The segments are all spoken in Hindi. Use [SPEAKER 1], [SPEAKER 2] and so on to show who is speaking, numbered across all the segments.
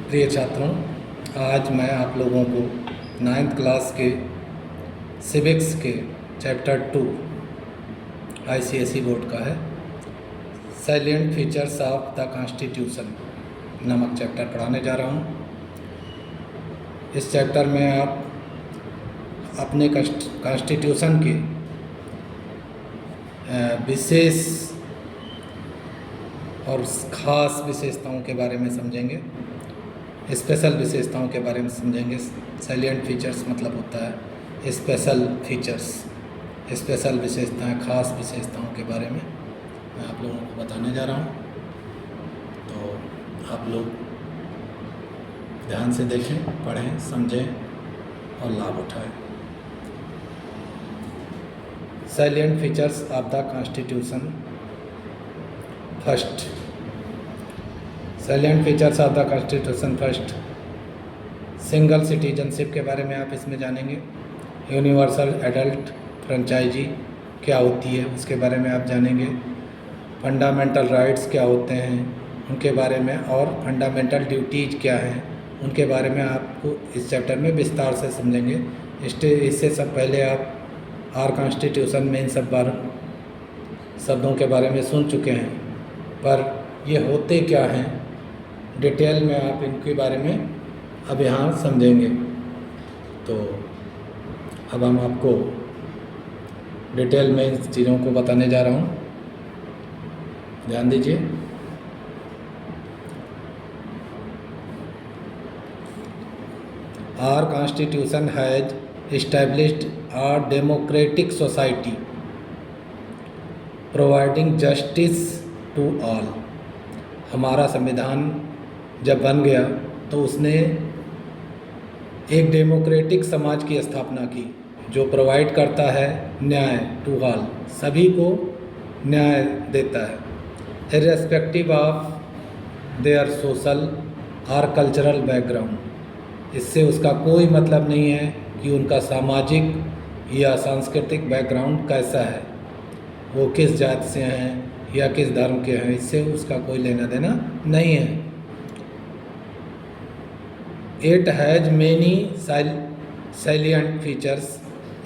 [SPEAKER 1] प्रिय छात्रों, आज मैं आप लोगों को 9th क्लास के सिविक्स के चैप्टर 2 ICSE बोर्ड का है salient features of the constitution नामक चैप्टर पढ़ाने जा रहा हूँ। इस चैप्टर में आप अपने कॉन्स्टिट्यूशन के विशेष और ख़ास विशेषताओं के बारे में समझेंगे, स्पेशल विशेषताओं के बारे में समझेंगे। सैलिएंट फीचर्स मतलब होता है स्पेशल फीचर्स, स्पेशल विशेषताएं, ख़ास विशेषताओं के बारे में मैं आप लोगों को बताने जा रहा हूँ। तो आप लोग ध्यान से देखें, पढ़ें, समझें और लाभ उठाएं। Salient features of the constitution. First, salient features of the constitution. First, single citizenship के बारे में आप इसमें जानेंगे। यूनिवर्सल एडल्ट फ्रेंचाइजी क्या होती है उसके बारे में आप जानेंगे। फंडामेंटल राइट्स क्या होते हैं उनके बारे में, और फंडामेंटल ड्यूटीज़ क्या हैं उनके बारे में आपको इस चैप्टर में विस्तार से समझेंगे। इससे सब पहले आप आर कॉन्स्टिट्यूशन में इन सब शब्दों के बारे में सुन चुके हैं, पर ये होते क्या हैं डिटेल में आप इनके बारे में अब यहाँ समझेंगे। तो अब हम आपको डिटेल में इन चीज़ों को बताने जा रहा हूँ, ध्यान दीजिए। Our constitution has established a democratic society providing justice to all. हमारा संविधान जब बन गया तो उसने एक डेमोक्रेटिक समाज की स्थापना की जो प्रोवाइड करता है न्याय टू ऑल, सभी को न्याय देता है इर्रेस्पेक्टिव ऑफ देयर सोशल और कल्चरल बैकग्राउंड। इससे उसका कोई मतलब नहीं है कि उनका सामाजिक या सांस्कृतिक बैकग्राउंड कैसा है, वो किस जाति से हैं या किस धर्म के हैं, इससे उसका कोई लेना देना नहीं है। It has many salient features.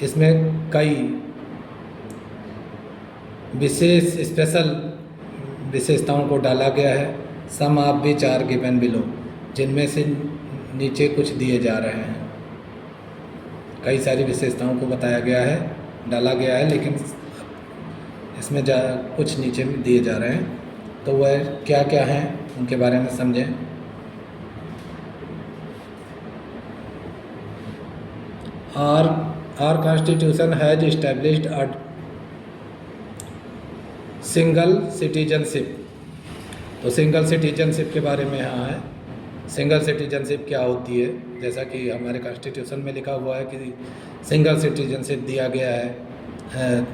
[SPEAKER 1] इसमें कई विशेष स्पेशल विशेषताओं को डाला गया है। Some of which are given below, जिनमें से नीचे कुछ दिए जा रहे हैं। कई सारी विशेषताओं को बताया गया है, डाला गया है, लेकिन इसमें कुछ नीचे में दिए जा रहे हैं। तो वह क्या क्या हैं उनके बारे में समझें। Our constitution has established a single citizenship. तो सिंगल सिटीजनशिप के बारे में यहाँ है। सिंगल सिटीजनशिप क्या होती है, जैसा कि हमारे कॉन्स्टिट्यूशन में लिखा हुआ है कि सिंगल सिटीजनशिप दिया गया है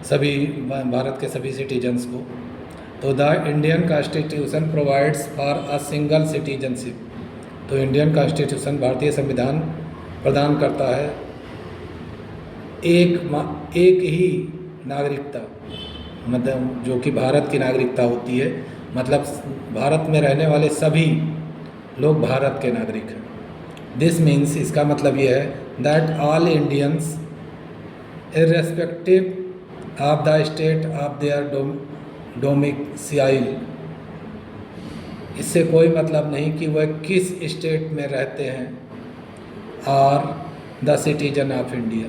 [SPEAKER 1] सभी भारत के सभी सिटीजन्स को। तो the Indian constitution provides for a single citizenship. तो इंडियन कॉन्स्टिट्यूशन, भारतीय संविधान प्रदान करता है एक ही नागरिकता, मतलब जो कि भारत की नागरिकता होती है, मतलब भारत में रहने वाले सभी लोग भारत के नागरिक हैं। दिस मीन्स, इसका मतलब यह है that all Indians irrespective of the state of their domicile. इससे कोई मतलब नहीं कि वह किस स्टेट में रहते हैं, और द सिटीजन ऑफ इंडिया,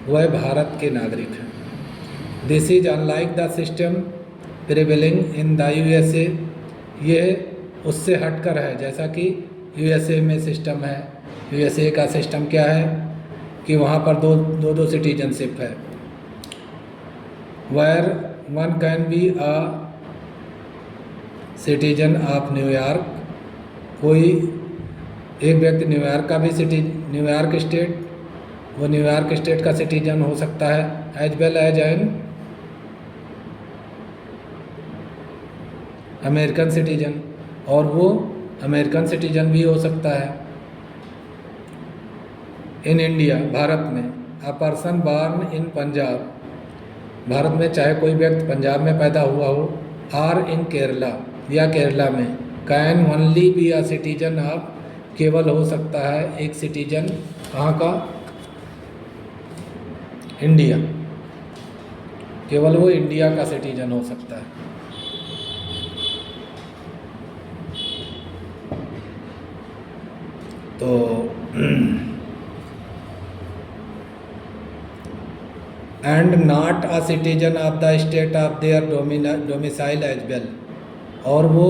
[SPEAKER 1] वह भारत के नागरिक हैं। This is unlike the system prevailing in the USA। ये उससे हटकर है, जैसा कि USA में सिस्टम है। USA का सिस्टम क्या है कि वहाँ पर दो सिटीजनशिप है। Where one can be a citizen of New York. कोई एक व्यक्ति न्यूयॉर्क का भी न्यूयॉर्क स्टेट, वो न्यूयॉर्क स्टेट का सिटीजन हो सकता है, as well as an American citizen, और वो अमेरिकन सिटीजन भी हो सकता है। इन इंडिया, भारत में, a person born in Punjab, Bharat में चाहे कोई व्यक्ति पंजाब में पैदा हुआ हो, आर इन केरला या केरला में, can only B a citizen of, केवल हो सकता है एक सिटीजन कहाँ का, इंडिया, केवल वो इंडिया का सिटीजन हो सकता है। तो and not a citizen of the state of their domicile as well, और वो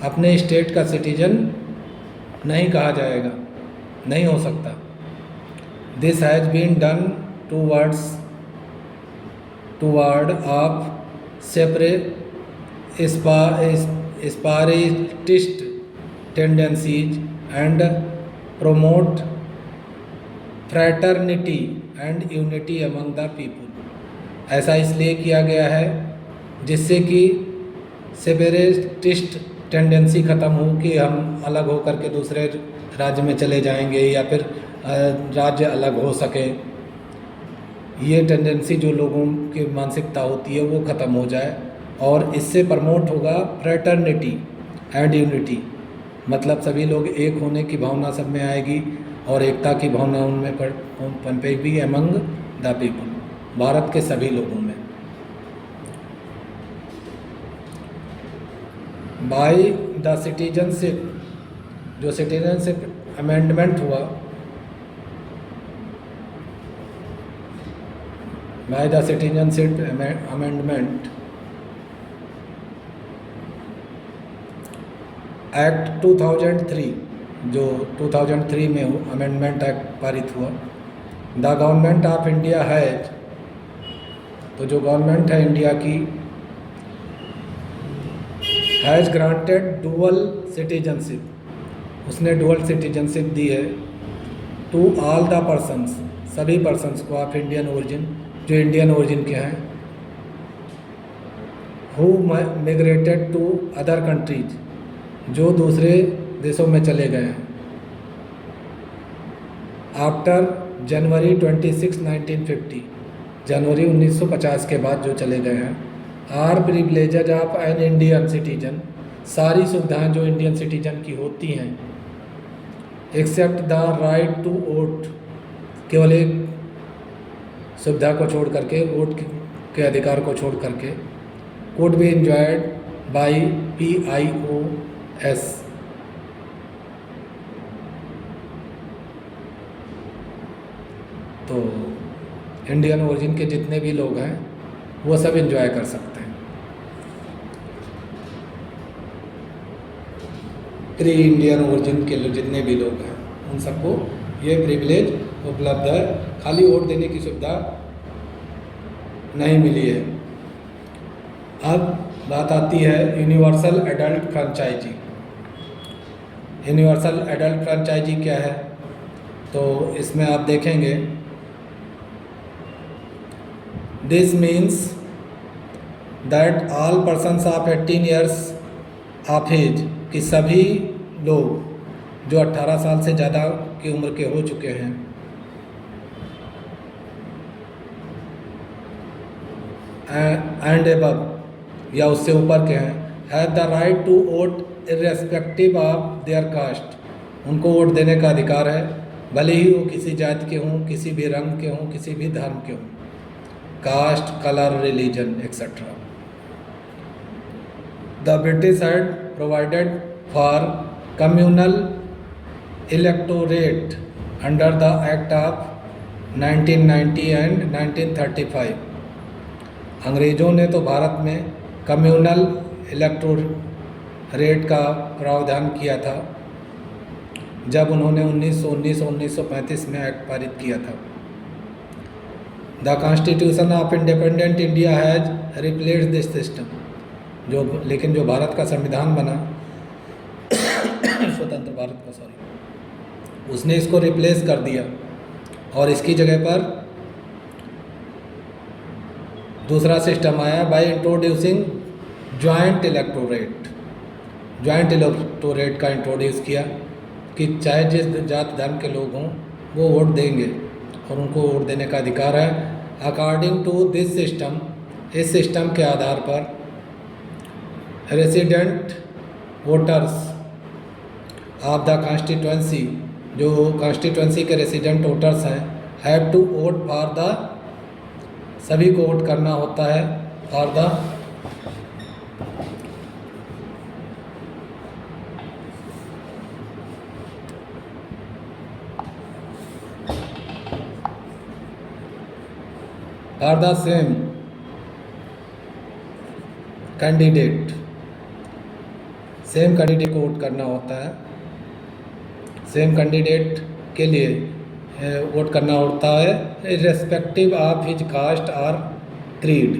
[SPEAKER 1] अपने स्टेट का सिटीजन नहीं कहा जाएगा, नहीं हो सकता। This has been done toward of separatist tendencies and promote fraternity and unity among the people. ऐसा इसलिए किया गया है जिससे कि सेपरेटिस्ट टेंडेंसी ख़त्म हो कि हम अलग होकर के दूसरे राज्य में चले जाएंगे या फिर राज्य अलग हो सके। ये टेंडेंसी जो लोगों की मानसिकता होती है वो ख़त्म हो जाए, और इससे प्रमोट होगा फ्रैटर्निटी एंड यूनिटी, मतलब सभी लोग एक होने की भावना सब में आएगी और एकता की भावना उनमें पनपेगी अमंग द पीपल, भारत के सभी लोगों में। बाय द सिटीजनशिप, जो सिटीजनशिप अमेंडमेंट हुआ, by the citizenship amendment act 2003, जो 2003 में अमेंडमेंट एक्ट पारित हुआ, the government of India has, तो जो गवर्नमेंट है इंडिया की, हैज़ ग्रांटेड डुअल सिटीजनशिप, उसने डुअल सिटीजनशिप दी है टू ऑल द पर्सन्स, सभी पर्सन्स को ऑफ इंडियन ओरिजिन, जो इंडियन ओरिजिन के हैं, who migrated to other countries, जो दूसरे देशों में चले गए हैं, आफ्टर जनवरी 26, 1950, जनवरी 1950 के बाद जो चले गए हैं, are privileges of an Indian citizen, सारी सुविधाएं जो इंडियन सिटीजन की होती हैं, except the right to vote, केवल एक सुविधा को छोड़ करके, वोट के अधिकार को छोड़ करके, could be enjoyed by PIOS, तो इंडियन ओरिजिन के जितने भी लोग हैं वो सब एंजॉय कर सकते हैं। प्री इंडियन ओरिजिन के जितने भी लोग हैं उन सबको ये प्रिविलेज उपलब्ध है, खाली वोट देने की सुविधा नहीं मिली है। अब बात आती है universal adult franchise. Universal adult franchise क्या है, तो इसमें आप देखेंगे, this means that all persons of 18 years of age, कि सभी लोग जो 18 साल से ज़्यादा की उम्र के हो चुके हैं, एंड एबव, या उससे ऊपर के हैं, have the right to vote irrespective of their caste, उनको वोट देने का अधिकार है, भले ही वो किसी जाति के हों, किसी भी रंग के हों, किसी भी धर्म के हों, caste, colour, religion etcetera. The British had provided for communal electorate under the act of 1990 and 1935। अंग्रेज़ों ने तो भारत में कम्युनल इलेक्टोरेट का प्रावधान किया था जब उन्होंने 1919 और 1935 में एक्ट पारित किया था। The constitution of independent India has replace this system, लेकिन जो भारत का संविधान बना स्वतंत्र भारत का, उसने इसको रिप्लेस कर दिया और इसकी जगह पर दूसरा सिस्टम आया by introducing joint electorate. Joint electorate का इंट्रोड्यूस किया कि चाहे जिस जात धर्म के लोग हों वो वोट देंगे और उनको वोट देने का अधिकार है। अकॉर्डिंग टू दिस सिस्टम, इस सिस्टम के आधार पर resident voters of the constituency, जो कॉन्स्टिट्यूंसी के रेसिडेंट वोटर्स हैं, have to vote for the, सभी को वोट करना होता है for the same candidate, same candidate को वोट करना होता है, सेम कैंडिडेट के लिए वोट करना होता है, इर्रेस्पेक्टिव ऑफ हिज कास्ट और क्रीड।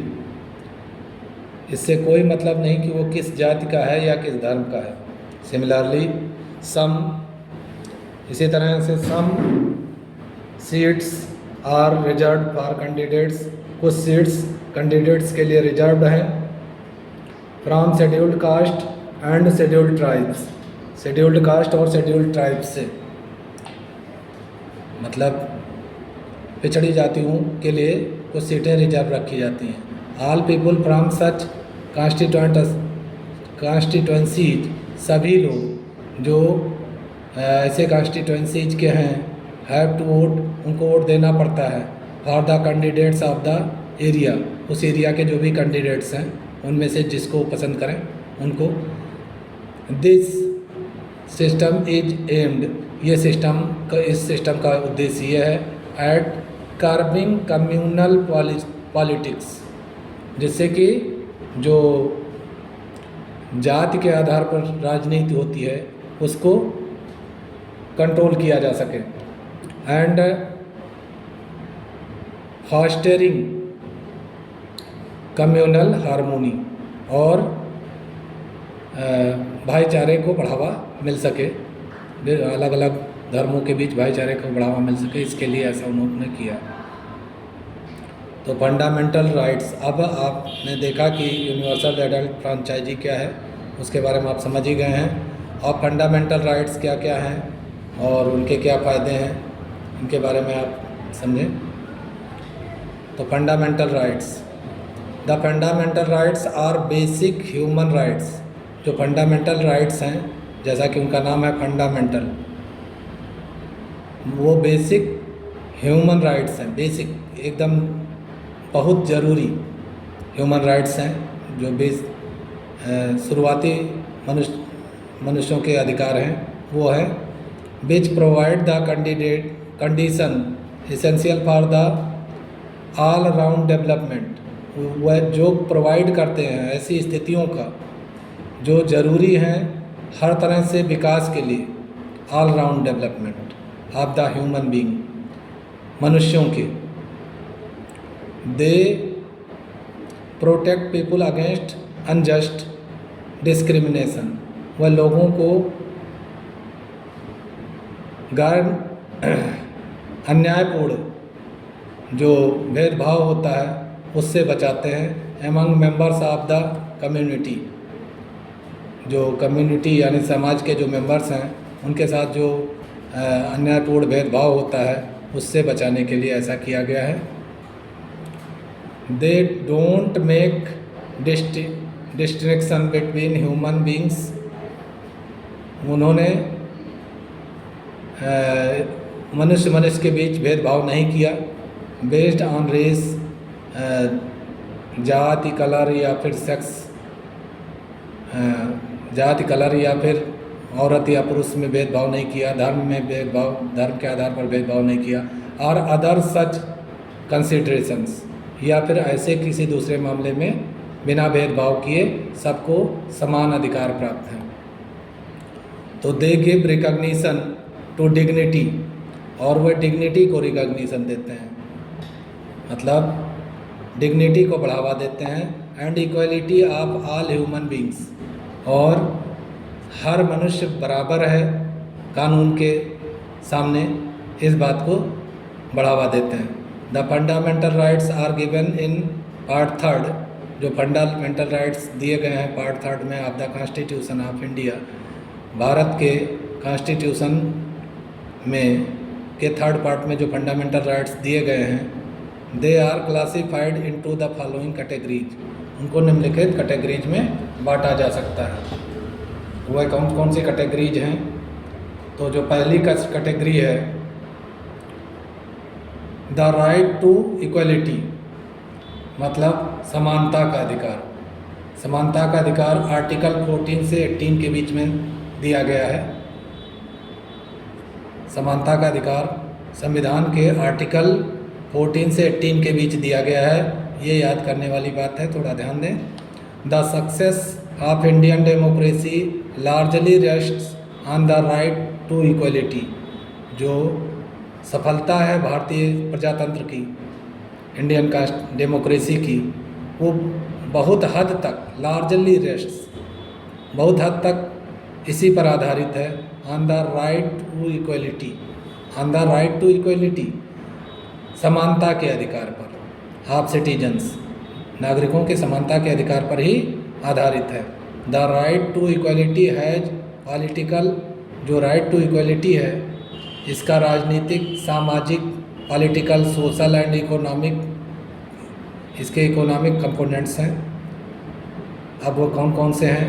[SPEAKER 1] इससे कोई मतलब नहीं कि वो किस जाति का है या किस धर्म का है। सिमिलरली सम, इसी तरह से some seats are reserve for candidates, कुछ सीट्स कैंडिडेट्स के लिए रिजर्व्ड हैं from scheduled caste and scheduled tribes, scheduled caste और शेड्यूल्ड ट्राइब्स से, मतलब पिछड़ी जातियों के लिए कुछ सीटें रिजर्व रखी जाती हैं। All people from such constituencies, सभी लोग जो ऐसे कॉन्स्टिट्यूंसीज के हैं, हैव टू वोट, उनको वोट देना पड़ता है for the candidates of the area, उस एरिया के जो भी कैंडिडेट्स हैं उनमें से जिसको पसंद करें उनको। दिस सिस्टम इज एम्ड, ये सिस्टम का, इस सिस्टम का उद्देश्य ये है एट कर्बिंग कम्युनल पॉलिटिक्स, जिससे कि जो जाति के आधार पर राजनीति होती है उसको कंट्रोल किया जा सके, एंड फॉस्टरिंग कम्युनल हार्मोनी, और भाईचारे को बढ़ावा मिल सके, अलग अलग धर्मों के बीच भाईचारे को बढ़ावा मिल सके, इसके लिए ऐसा उन्होंने किया। तो फंडामेंटल राइट्स, अब आपने देखा कि यूनिवर्सल एडल्ट फ्रेंचाइजी क्या है, उसके बारे में आप समझ ही गए हैं। और फंडामेंटल राइट्स क्या क्या हैं और उनके क्या फ़ायदे हैं, इनके बारे में आप समझें। तो fundamental rights, the fundamental rights are basic human rights, जो फंडामेंटल राइट्स हैं, जैसा कि उनका नाम है फंडामेंटल, वो बेसिक ह्यूमन राइट्स हैं, बेसिक एकदम बहुत ज़रूरी ह्यूमन राइट्स हैं, जो शुरुआती मनुष्यों के अधिकार हैं, वो है which provide the condition essential for the all round development, वह जो प्रोवाइड करते हैं ऐसी स्थितियों का जो ज़रूरी हैं हर तरह से विकास के लिए, all round development of the human being, मनुष्यों के। They protect people against unjust discrimination, वह लोगों को गैर अन्यायपूर्ण जो भेदभाव होता है उससे बचाते हैं। Among members of the community, जो कम्युनिटी यानी समाज के जो मेंबर्स हैं उनके साथ जो अन्यायपूर्ण भेदभाव होता है उससे बचाने के लिए ऐसा किया गया है। They don't make distinction between human beings, उन्होंने मनुष्य के बीच भेदभाव नहीं किया बेस्ड ऑन रेस, जाति, कलर या फिर सेक्स, जाति, कलर या फिर औरत या पुरुष में भेदभाव नहीं किया, धर्म में भेदभाव, धर्म के आधार पर भेदभाव नहीं किया, और अदर सच कंसिडरेशंस, या फिर ऐसे किसी दूसरे मामले में बिना भेदभाव किए सबको समान अधिकार प्राप्त हैं। तो they give recognition to dignity, और वह डिग्निटी को रिकॉग्निशन देते हैं, मतलब डिग्निटी को बढ़ावा देते हैं, and equality of all human beings, और हर मनुष्य बराबर है कानून के सामने, इस बात को बढ़ावा देते हैं। The fundamental rights are given in part 3, जो फंडामेंटल राइट्स दिए गए हैं पार्ट 3 में of the constitution of India, Bharat के कॉन्स्टिट्यूशन में के 3rd पार्ट में जो फंडामेंटल राइट्स दिए गए हैं, they are classified into the following categories, उनको निम्नलिखित कैटेगरीज में बांटा जा सकता है। वह कौन कौन सी कैटेगरीज हैं तो जो पहली कैटेगरी है, द राइट टू इक्वलिटी, मतलब समानता का अधिकार। समानता का अधिकार आर्टिकल 14 से 18 के बीच में दिया गया है। समानता का अधिकार संविधान के आर्टिकल 14 से 18 के बीच दिया गया है। ये याद करने वाली बात है, थोड़ा ध्यान दें। The success of Indian democracy largely rests on the right to equality. जो सफलता है भारतीय प्रजातंत्र की, इंडियन कास्ट डेमोक्रेसी की, वो बहुत हद तक, लार्जली रेस्ट्स, बहुत हद तक इसी पर आधारित है, on the right to equality, on the right to equality, समानता के अधिकार पर, ऑफ सिटीजन्स, नागरिकों के समानता के अधिकार पर ही आधारित है। The right to equality has political, जो राइट टू इक्वलिटी है इसका राजनीतिक, सामाजिक, पॉलिटिकल, सोशल एंड इकोनॉमिक, इसके इकोनॉमिक कंपोनेंट्स हैं। अब वो कौन कौन से हैं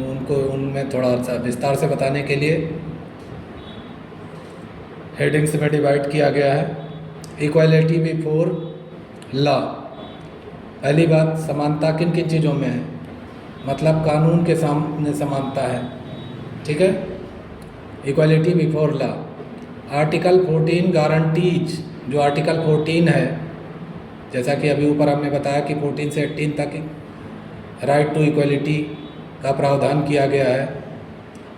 [SPEAKER 1] उनको, उनमें थोड़ा सा विस्तार से बताने के लिए हेडिंग्स में डिवाइड किया गया है। इक्वालिटी बिफोर लॉ, पहली बात, समानता किन किन चीज़ों में है, मतलब कानून के सामने समानता है, ठीक है। Equality before law, article 14 guarantees, जो आर्टिकल 14 है, जैसा कि अभी ऊपर हमने बताया कि 14 से 18 तक राइट टू इक्वलिटी का प्रावधान किया गया है।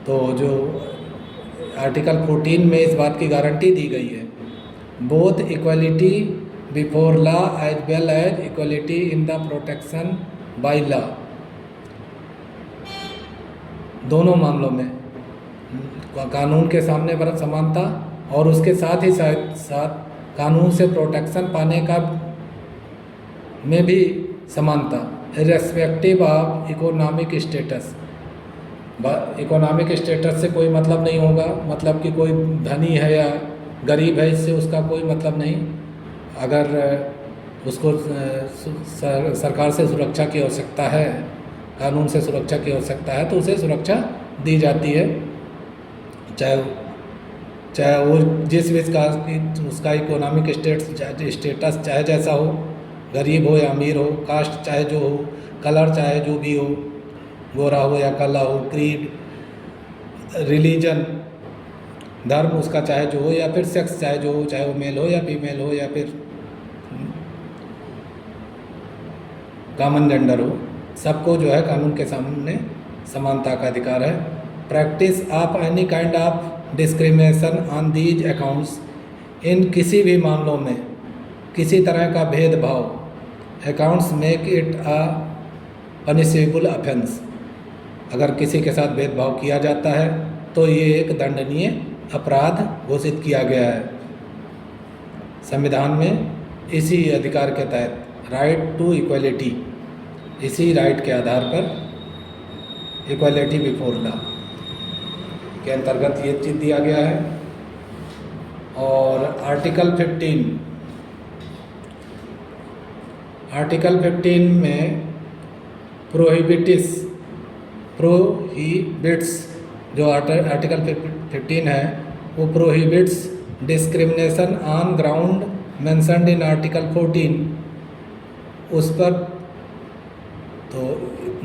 [SPEAKER 1] तो जो आर्टिकल 14 में इस बात की गारंटी दी गई है, both equality before law as well as equality in the protection by law, दोनों मामलों में कानून के सामने पर समानता और उसके साथ ही साथ कानून से प्रोटेक्शन पाने का में भी समानता, irrespective of economic status. Economic status से कोई मतलब नहीं होगा, मतलब कि कोई धनी है या गरीब है, इससे उसका कोई मतलब नहीं। अगर उसको सरकार से सुरक्षा की आवश्यकता है, कानून से सुरक्षा की आवश्यकता है, तो उसे सुरक्षा दी जाती है, चाहे वो जिस विकास की उसका इकोनॉमिक स्टेटस चाहे जैसा हो, गरीब हो या अमीर हो, कास्ट चाहे जो हो, कलर चाहे जो भी हो, गोरा हो या काला हो, क्रीड, रिलीजन, धर्म उसका चाहे जो हो, या फिर सेक्स चाहे जो हो, चाहे वो मेल हो या फीमेल हो या फिर कॉमन जेंडर हो, सबको जो है कानून के सामने समानता का अधिकार है। Practice of any kind of discrimination on these accounts, इन किसी भी मामलों में किसी तरह का भेदभाव, accounts make it a punishable offence, अगर किसी के साथ भेदभाव किया जाता है तो ये एक दंडनीय अपराध घोषित किया गया है संविधान में। इसी अधिकार के तहत राइट टू इक्वलिटी, इसी राइट के आधार पर इक्वलिटी बिफोर लॉ के अंतर्गत ये चीज़ दिया गया है। और आर्टिकल 15 में प्रोहिबिट्स, जो आर्टिकल 15 है वो prohibits discrimination on ground mentioned in article 14, उस पर तो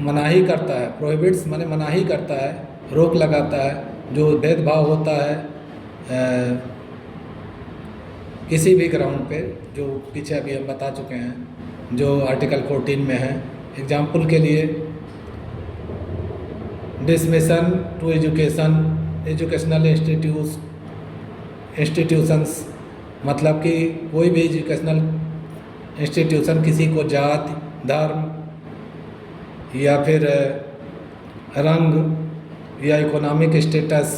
[SPEAKER 1] मनाही करता है। प्रोहिबिट्स माने मनाही करता है, रोक लगाता है, जो भेदभाव होता है किसी भी ग्राउंड पे, जो पीछे अभी हम बता चुके हैं, जो आर्टिकल 14 में है। एग्जाम्पल के लिए डिसमिशन टू एजुकेशन, एजुकेशनल इंस्टीट्यूशंस, मतलब कि कोई भी एजुकेशनल इंस्टीट्यूशन किसी को जाति, धर्म या फिर रंग या इकोनॉमिक स्टेटस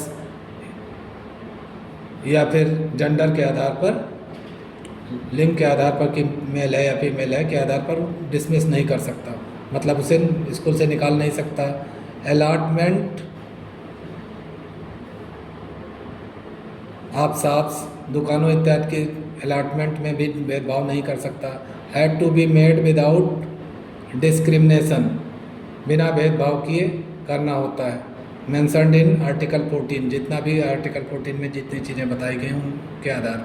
[SPEAKER 1] या फिर जेंडर के आधार पर, लिंग के आधार पर कि मेल है या फीमेल है के आधार पर डिसमिस नहीं कर सकता, मतलब उसे स्कूल से निकाल नहीं सकता। अलॉटमेंट आप शॉप्स, दुकानों इत्यादि के अलॉटमेंट में भी भेदभाव नहीं कर सकता। Had to be made without discrimination, बिना भेदभाव किए करना होता है। मेंशनड इन आर्टिकल 14, जितना भी आर्टिकल 14 में जितनी चीज़ें बताई गई हैं उनके आधार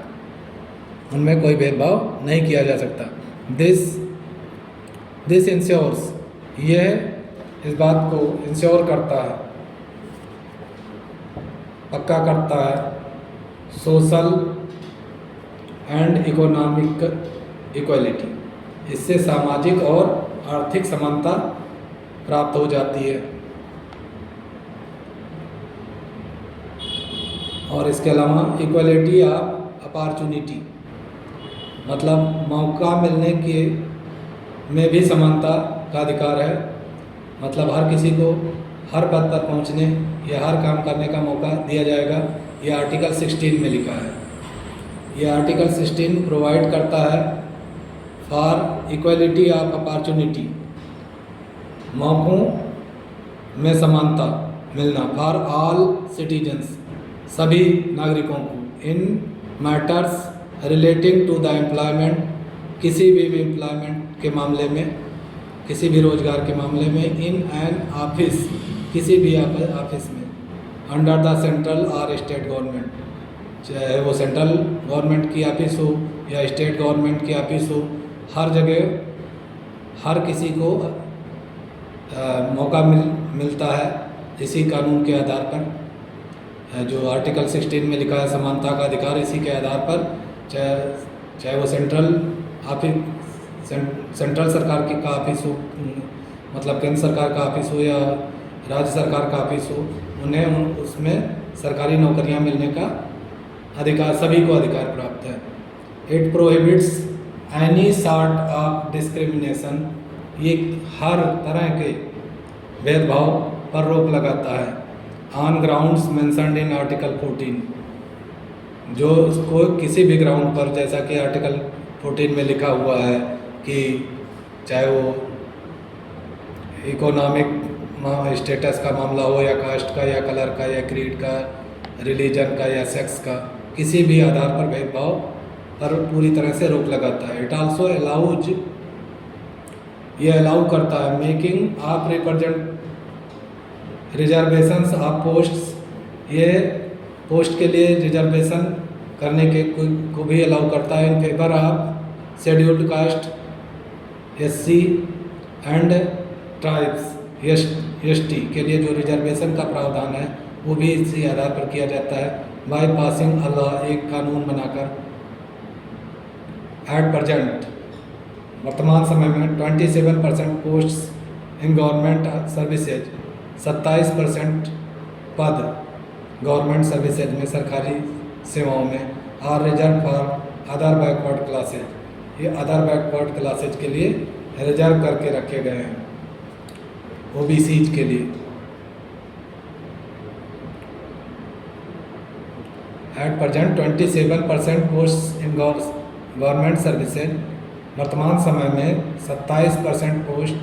[SPEAKER 1] उनमें कोई भेदभाव नहीं किया जा सकता। दिस इंश्योर्स, यह इस बात को इंश्योर करता है, पक्का करता है सोशल एंड इकोनॉमिक इक्वलिटी। इससे सामाजिक और आर्थिक समानता प्राप्त हो जाती है। और इसके अलावा इक्वलिटी ऑफ अपॉर्चुनिटी, मतलब मौका मिलने के में भी समानता का अधिकार है। मतलब हर किसी को हर पद पर पहुंचने या हर काम करने का मौका दिया जाएगा। यह आर्टिकल 16 में लिखा है। यह आर्टिकल 16 प्रोवाइड करता है फॉर इक्वलिटी ऑफ अपॉर्चुनिटी, मौक़ों में समानता मिलना, फॉर ऑल सिटीजन्स, सभी नागरिकों को, in matters relating to the employment, किसी भी एम्प्लॉयमेंट के मामले में, किसी भी रोजगार के मामले में, इन एन ऑफिस, किसी भी ऑफिस में, अंडर द सेंट्रल और स्टेट गवर्नमेंट, चाहे वो सेंट्रल गवर्नमेंट की ऑफिस हो या स्टेट गवर्नमेंट की ऑफिस हो, हर जगह हर किसी को मौका मिलता है इसी कानून के आधार पर। जो आर्टिकल 16 में लिखा है समानता का अधिकार, इसी के आधार पर चाहे वो सेंट्रल सरकार की का ऑफिस हो, मतलब केंद्र सरकार का ऑफिस हो या राज्य सरकार का ऑफिस हो, उन्हें उसमें सरकारी नौकरियां मिलने का अधिकार, सभी को अधिकार प्राप्त है। It prohibits any sort of discrimination, ये हर तरह के भेदभाव पर रोक लगाता है। On grounds mentioned in article 14, जो उसको किसी भी ग्राउंड पर, जैसा कि आर्टिकल 14 में लिखा हुआ है कि चाहे वो इकोनॉमिक स्टेटस का मामला हो या कास्ट का या कलर का या क्रीड का, रिलीजन का या सेक्स का, किसी भी आधार पर भेदभाव पर पूरी तरह से रोक लगाता है। इट आल्सो अलाउज, ये अलाउ करता है making of reservations of posts, ये पोस्ट के लिए रिजर्वेशन करने के को भी अलाउ करता है। In favour of scheduled caste, SC and tribes, ST के लिए जो रिजर्वेशन का प्रावधान है वो भी इसी आधार पर किया जाता है। बाय पासिंग अ लॉ, एक कानून बनाकर। एट प्रजेंट, वर्तमान समय में 27% पोस्ट्स इन गवर्नमेंट सर्विसेज, 27% पद गवर्नमेंट सर्विसेज में, सरकारी सेवाओं में, are reserve for other backward classes, ये अदर बैकवर्ड क्लासेज के लिए रिजर्व करके रखे गए हैं, OBCs के लिए। At present 27% post in government services, वर्तमान समय में 27% पोस्ट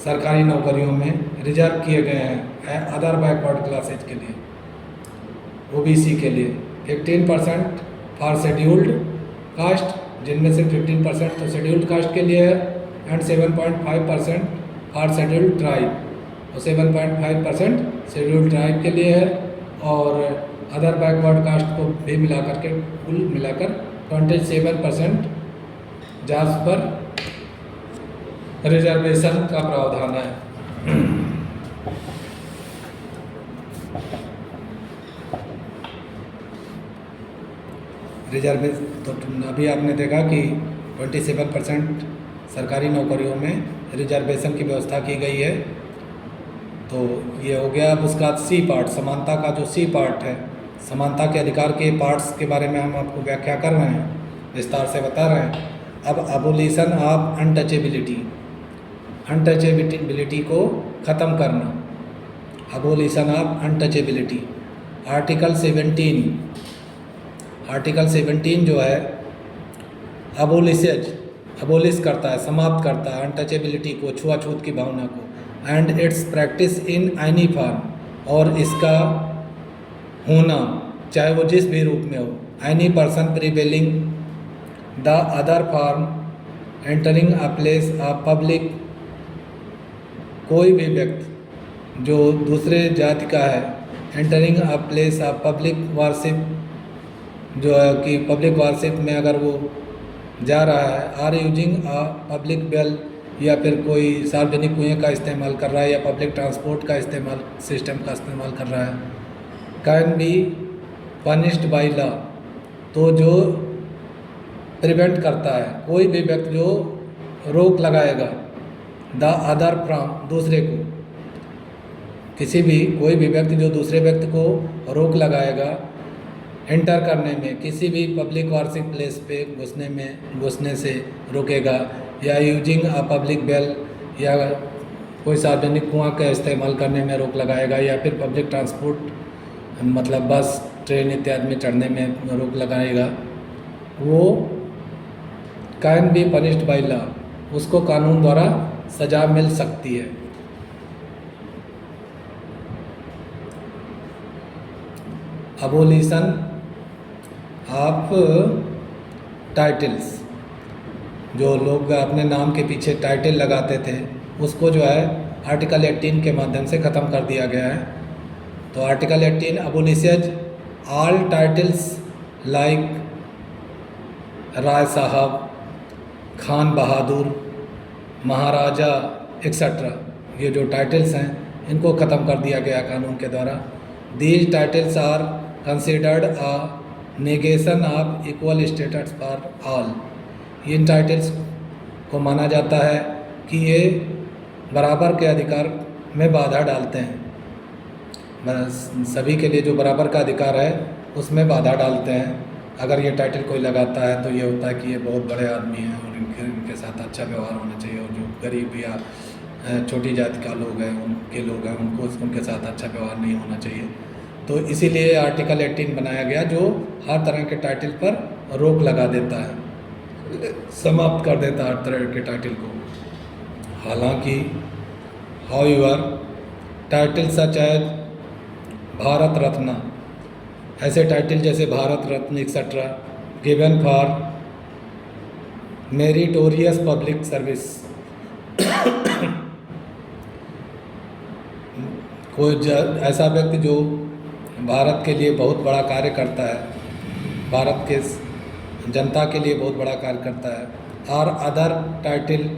[SPEAKER 1] सरकारी नौकरियों में रिजर्व किए गए हैं अदर बैकवर्ड क्लासेज के लिए, OBC के लिए। 15% फॉर शेड्यूल्ड कास्ट, जिनमें से 15% तो शेड्यूल्ड कास्ट के लिए है, एंड 7.5% फॉर शेड्यूल्ड ट्राइब, और 7.5% शेड्यूल्ड ट्राइब के लिए है। और अदर बैकवर्ड कास्ट को भी मिलाकर के कुल मिलाकर 27% जॉब्स पर रिजर्वेशन का प्रावधान है। रिजर्वेशन तो अभी आपने देखा कि 27% सरकारी नौकरियों में रिजर्वेशन की व्यवस्था की गई है। तो ये हो गया। अब उसका C पार्ट, समानता का जो C पार्ट है, समानता के अधिकार के पार्ट्स के बारे में हम आपको व्याख्या कर रहे हैं, विस्तार से बता रहे हैं। अब अबोलिशन ऑफ अनटचेबिलिटी, अनटचेबिलिटी को ख़त्म करना, अबोलिशन ऑफ अनटचेबिलिटी। आर्टिकल 17 जो है अबोलिश करता है, समाप्त करता है अनटचेबिलिटी को, छुआछूत की भावना को। And it's practice in any form, और इसका होना चाहे वो जिस भी रूप में हो, any person prevailing the other form entering a place of public, कोई भी व्यक्ति जो दूसरे जाति का है, entering a place of public worship, जो है कि पब्लिक वर्शिप में अगर वो जा रहा है, are using a public well, या फिर कोई सार्वजनिक कुएं का इस्तेमाल कर रहा है या पब्लिक ट्रांसपोर्ट का इस्तेमाल सिस्टम का इस्तेमाल कर रहा है, can be punished by law. तो जो प्रिवेंट करता है, कोई भी व्यक्ति जो रोक लगाएगा द अदर फ्रॉम, दूसरे को, किसी भी कोई भी व्यक्ति जो दूसरे व्यक्ति को रोक लगाएगा एंटर करने में, किसी भी पब्लिक वर्शिप प्लेस पे घुसने से रोकेगा, या यूजिंग अ पब्लिक वेल, या कोई सार्वजनिक कुआं का इस्तेमाल करने में रोक लगाएगा, या फिर पब्लिक ट्रांसपोर्ट मतलब बस ट्रेन इत्यादि में चढ़ने में रोक लगाएगा, वो can be punished by law, उसको कानून द्वारा सज़ा मिल सकती है। अबोलिशन ऑफ टाइटल्स, जो लोग अपने नाम के पीछे टाइटल लगाते थे, उसको जो है आर्टिकल 18 के माध्यम से ख़त्म कर दिया गया है। तो आर्टिकल 18 अबोलिशेज ऑल टाइटल्स लाइक राय साहब, खान बहादुर, महाराजा एक्सेट्रा, ये जो टाइटल्स हैं इनको ख़त्म कर दिया गया कानून के द्वारा। These titles are considered a negation of equal status for all. इन टाइटल्स को माना जाता है कि ये बराबर के अधिकार में बाधा डालते हैं, सभी के लिए जो बराबर का अधिकार है उसमें बाधा डालते हैं। अगर ये टाइटल कोई लगाता है तो ये होता है कि ये बहुत बड़े आदमी हैं और इनके साथ अच्छा व्यवहार होना चाहिए, और जो गरीब या छोटी जाति का लोग हैं, उनको उनके साथ अच्छा व्यवहार नहीं होना चाहिए। तो इसीलिए आर्टिकल 18 बनाया गया, जो हर तरह के टाइटल पर रोक लगा देता है, समाप्त कर देता है हर तरह के टाइटल को। हालांकि however title such as Bharat Ratna, ऐसे टाइटल जैसे Bharat Ratna etcetera given for meritorious public service, कोई ऐसा व्यक्ति जो भारत के लिए बहुत बड़ा कार्य करता है, भारत के जनता के लिए बहुत बड़ा कार्य करता है, और other title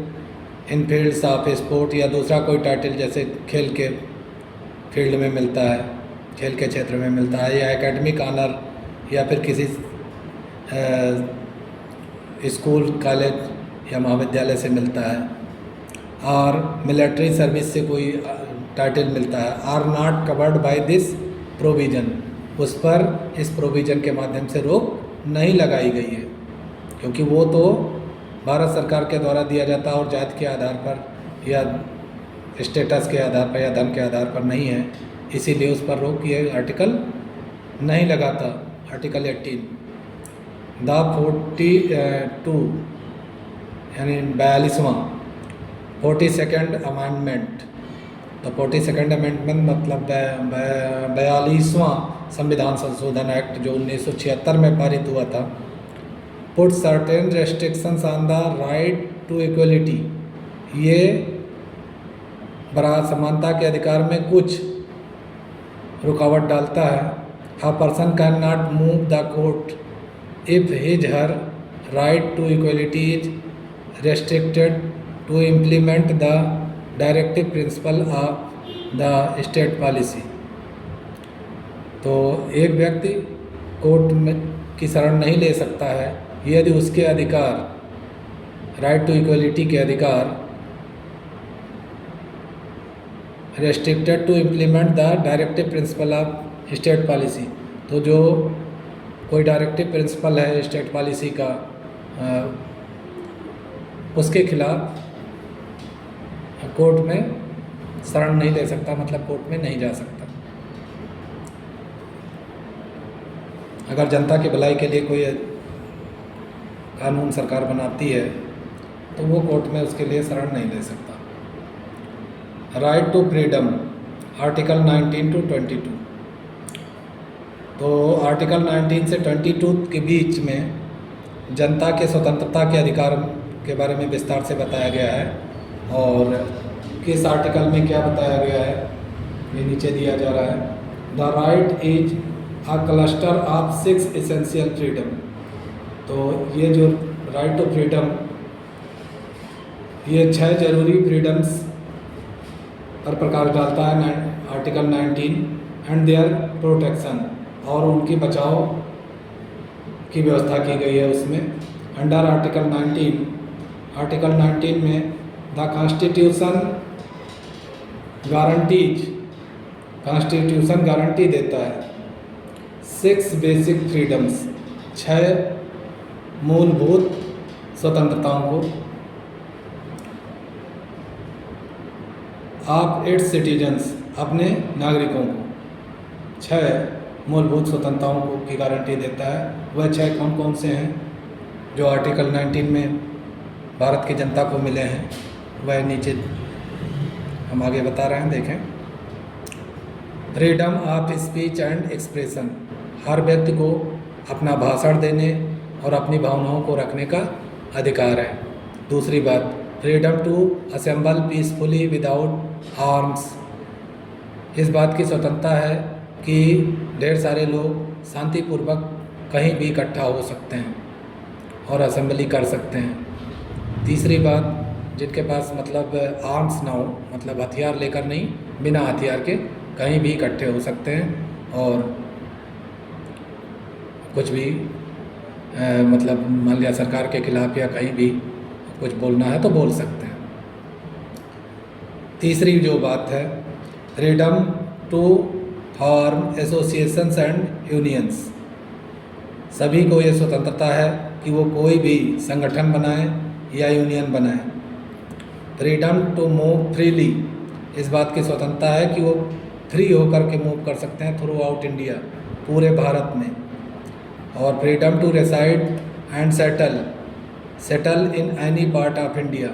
[SPEAKER 1] in fields of sport, या दूसरा कोई टाइटल जैसे खेल के फील्ड में मिलता है, खेल के क्षेत्र में मिलता है, या एकेडमिक ऑनर, या फिर किसी स्कूल कॉलेज या महाविद्यालय से मिलता है, और मिलिट्री सर्विस से कोई टाइटल मिलता है, are not covered by this provision, उस पर इस प्रोविज़न के माध्यम से रोक नहीं लगाई गई है, क्योंकि वो तो भारत सरकार के द्वारा दिया जाता है और जाति के आधार पर या स्टेटस के आधार पर या धन के आधार पर नहीं है, इसीलिए उस पर रोक ये आर्टिकल नहीं लगाता। आर्टिकल 18 द 42 यानी 42वां 42nd अमेंडमेंट, तो 42nd अमेंडमेंट मतलब 42वां संविधान संशोधन एक्ट जो 1976 में पारित हुआ था, put certain restrictions on the right to equality, ये बराबर समानता के अधिकार में कुछ रुकावट डालता है। A person can not move the court if his her right to equality is restricted to implement the directive principle of the state policy. तो एक व्यक्ति कोर्ट में की शरण नहीं ले सकता है यदि उसके अधिकार, राइट टू इक्वलिटी के अधिकार restricted to implement the directive principle of state policy. तो जो कोई डायरेक्टिव प्रिंसिपल है स्टेट पॉलिसी का, उसके खिलाफ कोर्ट में शरण नहीं ले सकता, मतलब कोर्ट में नहीं जा सकता। अगर जनता की भलाई के लिए कोई कानून सरकार बनाती है तो वो कोर्ट में उसके लिए शरण नहीं ले सकता। Right to freedom article 19 to 22, तो आर्टिकल 19 से 22 के बीच में जनता के स्वतंत्रता के अधिकार के बारे में विस्तार से बताया गया है। और किस आर्टिकल में क्या बताया गया है ये नीचे दिया जा रहा है, the right is a cluster of 6 essential freedom. तो ये जो राइट टू फ्रीडम, ये 6 जरूरी फ्रीडम्स पर प्रकाश डालता है, आर्टिकल 19 एंड देयर प्रोटेक्शन, और उनकी बचाव की व्यवस्था की गई है उसमें। अंडर आर्टिकल 19 में द कॉन्स्टिट्यूशन गारंटी देता है 6 बेसिक फ्रीडम्स, 6 मूलभूत स्वतंत्रताओं को, ऑफ इट्स सिटीजन्स, अपने नागरिकों को 6 मूलभूत स्वतंत्रताओं को की गारंटी देता है। वह 6 कौन कौन से हैं जो आर्टिकल 19 में भारत की जनता को मिले हैं, वह नीचे हम आगे बता रहे हैं, देखें। Freedom of speech and expression, हर व्यक्ति को अपना भाषण देने और अपनी भावनाओं को रखने का अधिकार है। दूसरी बात, freedom to assemble peacefully without arms, इस बात की स्वतंत्रता है कि ढेर सारे लोग शांतिपूर्वक कहीं भी इकट्ठा हो सकते हैं और असेंबली कर सकते हैं। तीसरी बात, जिनके पास मतलब आर्म्स ना हो, मतलब हथियार लेकर नहीं, बिना हथियार के कहीं भी इकट्ठे हो सकते हैं और कुछ भी मतलब मान लिया सरकार के खिलाफ या कहीं भी कुछ बोलना है तो बोल सकते हैं। तीसरी जो बात है, freedom to form associations and unions, सभी को ये स्वतंत्रता है कि वो कोई भी संगठन बनाए या यूनियन बनाए। फ्रीडम टू मूव फ्रीली, इस बात की स्वतंत्रता है कि वो फ्री होकर के मूव कर सकते हैं थ्रू आउट इंडिया, पूरे भारत में। और freedom to reside and settle in any part of India,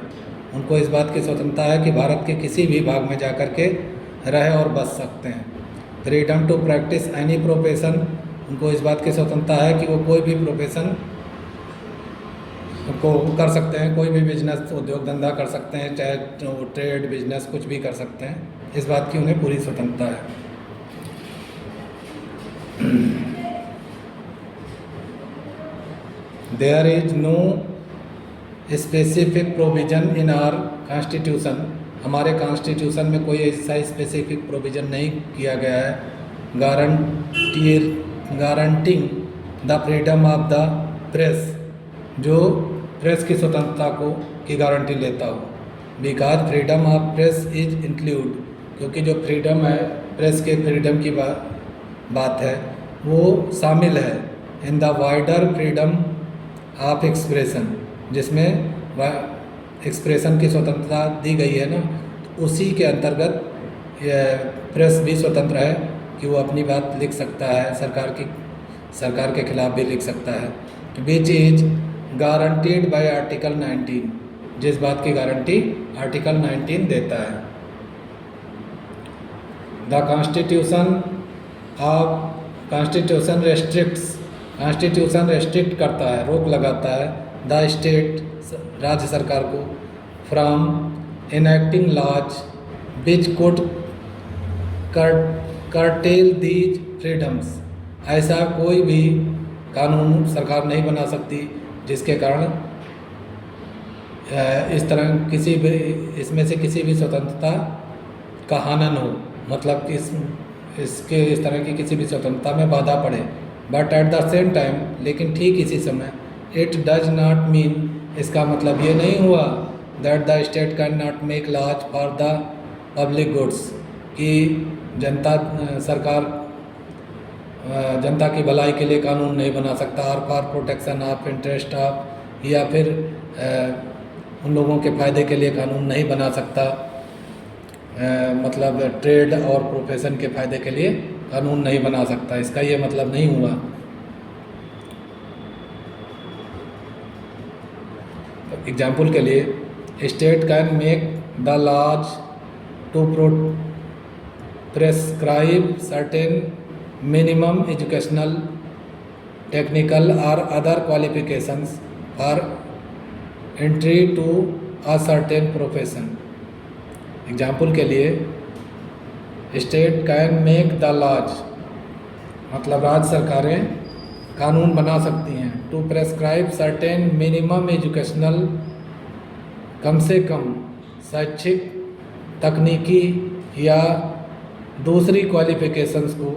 [SPEAKER 1] उनको इस बात की स्वतंत्रता है कि भारत के किसी भी भाग में जाकर के रह और बस सकते हैं। Freedom to practise any profession, उनको इस बात की स्वतंत्रता है कि वो कोई भी प्रोफेशन को कर सकते हैं, कोई भी बिजनेस उद्योग धंधा कर सकते हैं, चाहे ट्रेड बिजनेस कुछ भी कर सकते हैं, इस बात की उन्हें पूरी स्वतंत्रता है। There is no specific provision in our constitution, हमारे कॉन्स्टिट्यूशन में कोई ऐसा स्पेसिफिक प्रोविजन नहीं किया गया है guaranteeing the freedom of the press, जो प्रेस की स्वतंत्रता को की गारंटी लेता हो। Because freedom of press is include, क्योंकि जो फ्रीडम है प्रेस के फ्रीडम की बात है वो शामिल है in the wider freedom of expression, जिसमें एक्सप्रेशन की स्वतंत्रता दी गई है ना, तो उसी के अंतर्गत प्रेस भी स्वतंत्र है कि वो अपनी बात लिख सकता है, सरकार के खिलाफ भी लिख सकता है। Which is guaranteed bye article 19, जिस बात की गारंटी आर्टिकल 19 देता है। द कॉन्स्टिट्यूशन रेस्ट्रिक्ट करता है, रोक लगाता है द स्टेट, राज्य सरकार को, from enacting laws which could curtail these freedoms, ऐसा कोई भी कानून सरकार नहीं बना सकती जिसके कारण इस तरह किसी भी इसमें से किसी भी स्वतंत्रता का हनन हो, मतलब कि इसके इस तरह की किसी भी स्वतंत्रता में बाधा पड़े। But at the same time, लेकिन ठीक इसी समय, इट डज नॉट मीन, इसका मतलब ये नहीं हुआ that the state can not make laws for the public goods, कि जनता की भलाई के लिए कानून नहीं बना सकता, और for protection of interest of, या फिर उन लोगों के फ़ायदे के लिए कानून नहीं बना सकता, मतलब ट्रेड और प्रोफेशन के फ़ायदे के लिए कानून नहीं बना सकता, इसका ये मतलब नहीं हुआ। एग्जाम्पल के लिए, state can make the laws to prescribe certain minimum educational, technical और other qualifications for entry to a certain profession. Example के लिए, state can make the laws, मतलब राज्य सरकारें कानून बना सकती हैं। To prescribe certain minimum educational, कम से कम शैक्षिक, तकनीकी या दूसरी क्वालिफ़िकेशंस को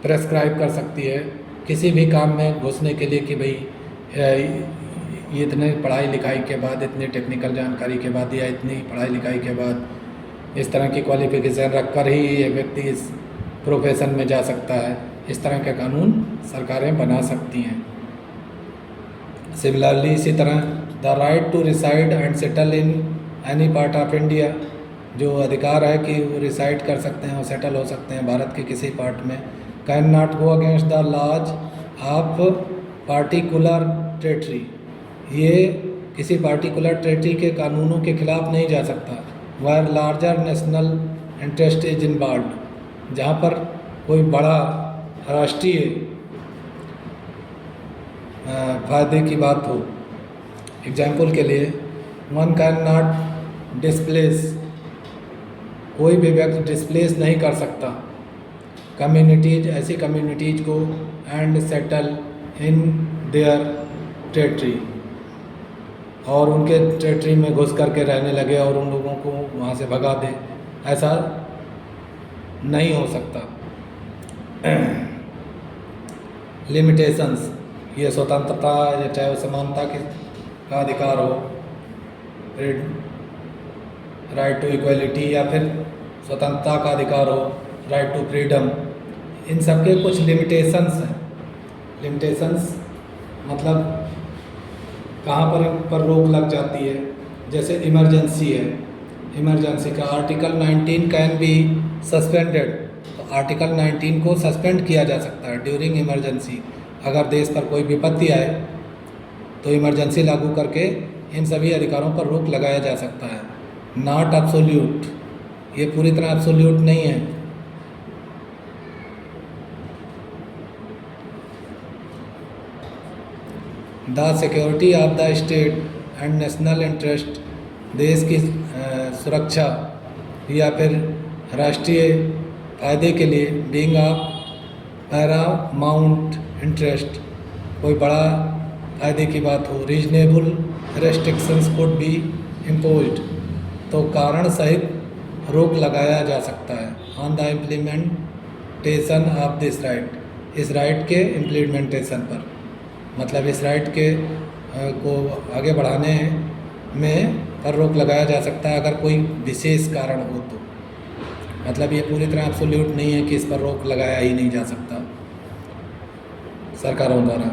[SPEAKER 1] प्रेस्क्राइब कर सकती है किसी भी काम में घुसने के लिए कि भाई ये इतने पढ़ाई लिखाई के बाद, इतनी टेक्निकल जानकारी के बाद या इतनी पढ़ाई लिखाई के बाद इस तरह की क्वालिफ़िकेशन रखकर ही ये व्यक्ति इस प्रोफेशन में जा सकता है। इस तरह के कानून सरकारें बना सकती हैं। सिमिलरली इसी तरह the right to reside and settle in any part of India, जो अधिकार है कि वो रिसाइड कर सकते हैं और सेटल हो सकते हैं भारत के किसी पार्ट में। Can not go against the laws of particular territory, ये किसी पार्टिकुलर टेरिटरी के कानूनों के खिलाफ नहीं जा सकता। Where larger national interest is involved, जहाँ पर कोई बड़ा राष्ट्रीय फायदे की बात हो। एग्जाम्पल के लिए वन कैन नॉट डिस्प्लेस, कोई भी व्यक्ति डिस्प्लेस नहीं कर सकता कम्युनिटीज, ऐसी कम्युनिटीज को, and settle in their territory, और उनके टेरिटरी में घुस करके रहने लगे और उन लोगों को वहाँ से भगा दे, ऐसा नहीं हो सकता। लिमिटेशंस, ये स्वतंत्रता या चाहे वो समानता का अधिकार हो, राइट टू इक्वलिटी, या फिर स्वतंत्रता का अधिकार हो, राइट टू फ्रीडम, इन सब के कुछ लिमिटेशंस हैं। लिमिटेशंस मतलब कहाँ पर रोक लग जाती है। जैसे इमरजेंसी है, इमरजेंसी का आर्टिकल 19 कैन बी सस्पेंडेड, तो आर्टिकल 19 को सस्पेंड किया जा सकता है ड्यूरिंग इमरजेंसी। अगर देश पर कोई विपत्ति आए तो इमरजेंसी लागू करके इन सभी अधिकारों पर रोक लगाया जा सकता है। नॉट एब्सोल्यूट, ये पूरी तरह एब्सोल्यूट नहीं है। The security of the state and national interest, देश की सुरक्षा या फिर राष्ट्रीय फायदे के लिए, बीइंग ऑफ पैरामाउंट इंटरेस्ट, कोई बड़ा फायदे की बात हो। Reasonable restrictions could be imposed, तो कारण सहित रोक लगाया जा सकता है। On the implementation of this right, इस राइट के इम्प्लीमेंटेशन पर, मतलब इस राइट के को आगे बढ़ाने में पर रोक लगाया जा सकता है अगर कोई विशेष कारण हो तो। मतलब ये पूरी तरह एब्सोल्यूट नहीं है कि इस पर रोक लगाया ही नहीं जा सकता सरकारों द्वारा।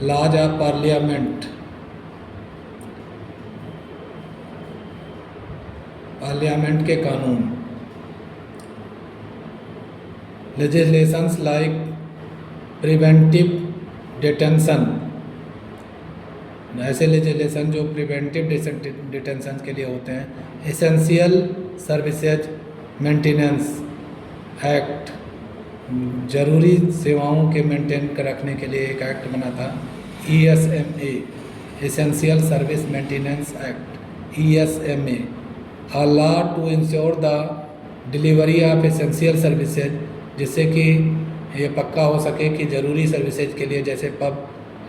[SPEAKER 1] लॉज ऑफ पार्लियामेंट, पार्लियामेंट के कानून। लेजिस्लेशंस लाइक प्रिवेंटिव डिटेंशन, ऐसे लेजिस्लेशन जो प्रिवेंटिव डिटेंशन के लिए होते हैं। एसेंशियल सर्विसेज मेंटेनेंस एक्ट, जरूरी सेवाओं के मेंटेन कर रखने के लिए एक एक्ट बना था, ESMA, essential service maintenance act, ESMA। A law to ensure the delivery of essential services, जिससे कि ये पक्का हो सके कि ज़रूरी सर्विसेज के लिए, जैसे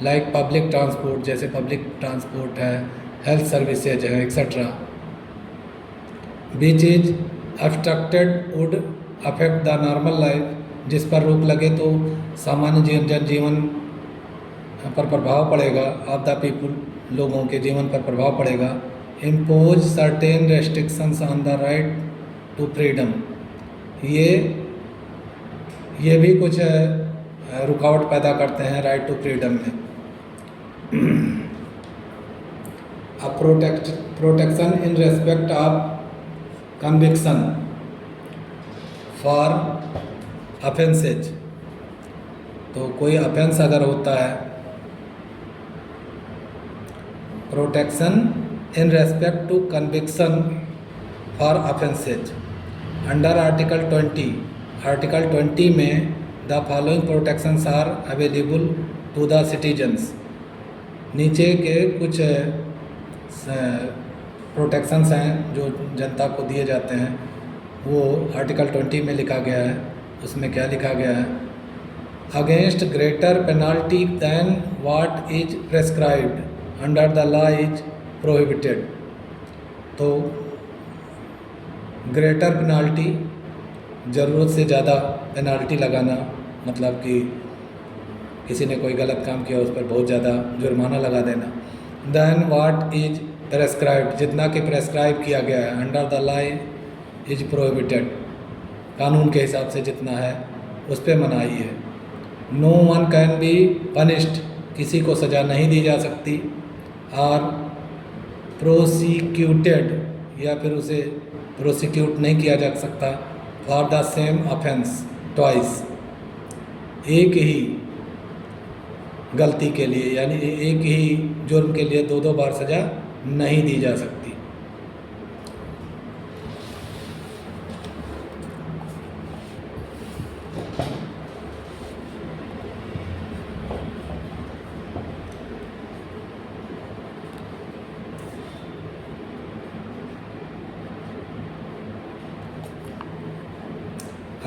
[SPEAKER 1] पब्लिक ट्रांसपोर्ट, जैसे पब्लिक ट्रांसपोर्ट है, हेल्थ सर्विसेज है, etcetera. Beach is obstructed would affect the normal life, जिस पर रोक लगे तो सामान्य जनजीवन पर प्रभाव पड़ेगा। ऑफ द पीपुल, लोगों के जीवन पर प्रभाव पड़ेगा। Impose certain restrictions on the right to freedom, ये भी कुछ रुकावट पैदा करते हैं राइट टू फ्रीडम में। Protection in respect of conviction for offences, तो कोई ऑफेंस अगर होता है, protection in respect to conviction for offences under article 20, article 20 में the following protections are available to the citizens, नीचे के कुछ प्रोटेक्शंस हैं जो जनता को दिए जाते हैं। वो आर्टिकल 20 में लिखा गया है। उसमें क्या लिखा गया है? Against greater penalty than what is prescribed under the law is prohibited. तो ग्रेटर पेनाल्टी, ज़रूरत से ज़्यादा पेनाल्टी लगाना, मतलब कि किसी ने कोई गलत काम किया उस पर बहुत ज़्यादा जुर्माना लगा देना। दैन वाट इज प्रेस्क्राइब्ड, जितना कि प्रेस्क्राइब किया गया है। Under the law is prohibited, कानून के हिसाब से जितना है उस पर मनाही है। No one can be punished, किसी को सज़ा नहीं दी जा सकती। और प्रोसिक्यूटेड, या फिर उसे प्रोसिक्यूट नहीं किया जा सकता for the same offence twice, एक ही गलती के लिए, यानी एक ही जुर्म के लिए दो बार सज़ा नहीं दी जा सकती।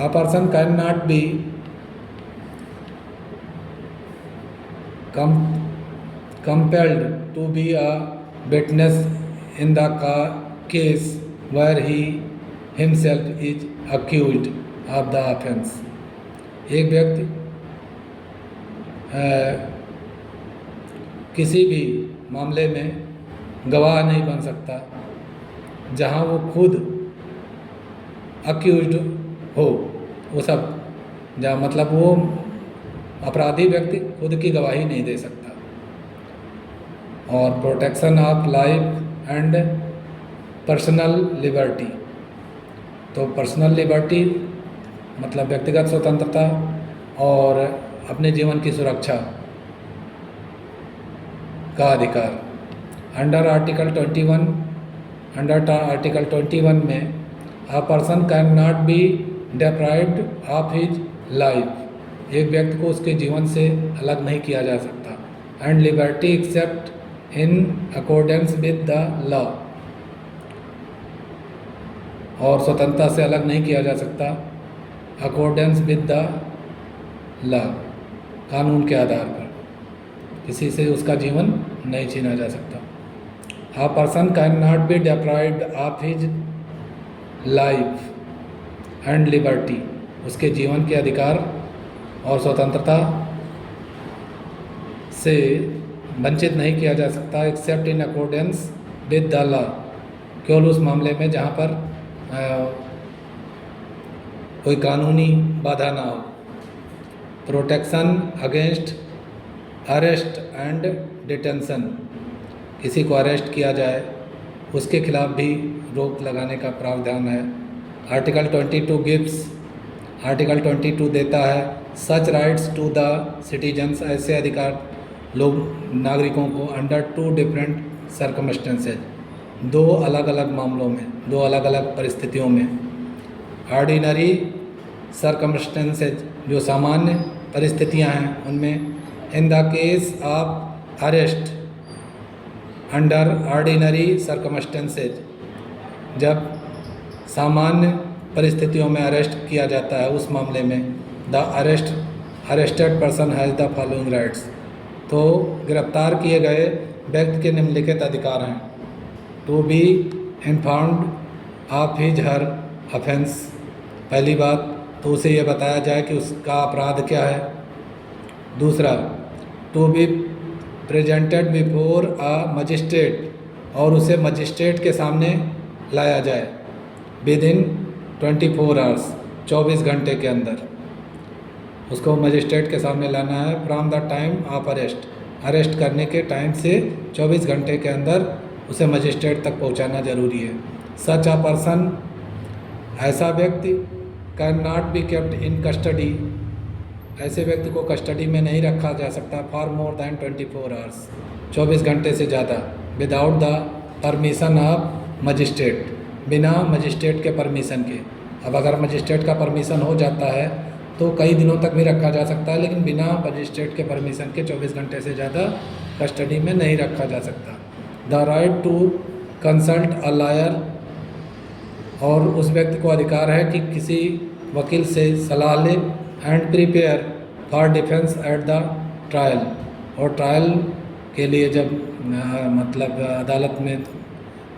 [SPEAKER 1] A person cannot be compelled to be a witness in the case where he himself is accused of the offense। एक व्यक्ति किसी भी मामले में गवाह नहीं बन सकता जहां वो खुद अक्यूज्ड हो। वो सब जहाँ, मतलब वो अपराधी व्यक्ति खुद की गवाही नहीं दे सकता। और protection of life and personal liberty, तो पर्सनल लिबर्टी मतलब व्यक्तिगत स्वतंत्रता और अपने जीवन की सुरक्षा का अधिकार। अंडर आर्टिकल 21 में अ person can not be deprived of his life, एक व्यक्ति को उसके जीवन से अलग नहीं किया जा सकता। And liberty accept in accordance with the law, और स्वतंत्रता से अलग नहीं किया जा सकता अकॉर्डेंस विद द लॉ, कानून के आधार पर किसी से उसका जीवन नहीं छीना जा सकता। अ person can not be deprived of his life and liberty, उसके जीवन के अधिकार और स्वतंत्रता से वंचित नहीं किया जा सकता accept in accordance with the law, केवल उस मामले में जहाँ पर कोई कानूनी बाधा ना हो। Protection against arrest and detention, किसी को अरेस्ट किया जाए उसके खिलाफ भी रोक लगाने का प्रावधान है। आर्टिकल 22 देता है सच राइट्स टू द सिटीजन्स, ऐसे अधिकार लोग नागरिकों को अंडर 2 डिफरेंट सर्कमस्टेंसेज, 2 अलग अलग मामलों में, 2 अलग अलग परिस्थितियों में। ऑर्डिनरी सर्कमस्टेंसेज, जो सामान्य परिस्थितियां हैं उनमें। In the case of arrest under ordinary circumstances, जब सामान्य परिस्थितियों में अरेस्ट किया जाता है उस मामले में the arrested person has the following rights, तो गिरफ्तार किए गए व्यक्ति के निम्नलिखित अधिकार हैं। To be informed of his her offence, पहली बात तो उसे ये बताया जाए कि उसका अपराध क्या है। दूसरा, to be presented before a magistrate, और उसे मजिस्ट्रेट के सामने लाया जाए विद इन 24 आवर्स, 24 घंटे के अंदर उसको मजिस्ट्रेट के सामने लाना है। From the time of arrest करने के टाइम से 24 घंटे के अंदर उसे मजिस्ट्रेट तक पहुंचाना जरूरी है। सच अ पर्सन, ऐसा व्यक्ति can not be kept in custody, ऐसे व्यक्ति को कस्टडी में नहीं रखा जा सकता फॉर मोर दैन 24 आवर्स, 24 घंटे से ज़्यादा, without the permission of magistrate, बिना मजिस्ट्रेट के परमिशन के। अब अगर मजिस्ट्रेट का परमिशन हो जाता है तो कई दिनों तक भी रखा जा सकता है, लेकिन बिना मजिस्ट्रेट के परमिशन के 24 घंटे से ज़्यादा कस्टडी में नहीं रखा जा सकता। The right to consult a lawyer और उस व्यक्ति को अधिकार है कि किसी वकील से सलाह ले and prepare for defence at the trial, और ट्रायल के लिए जब मतलब अदालत में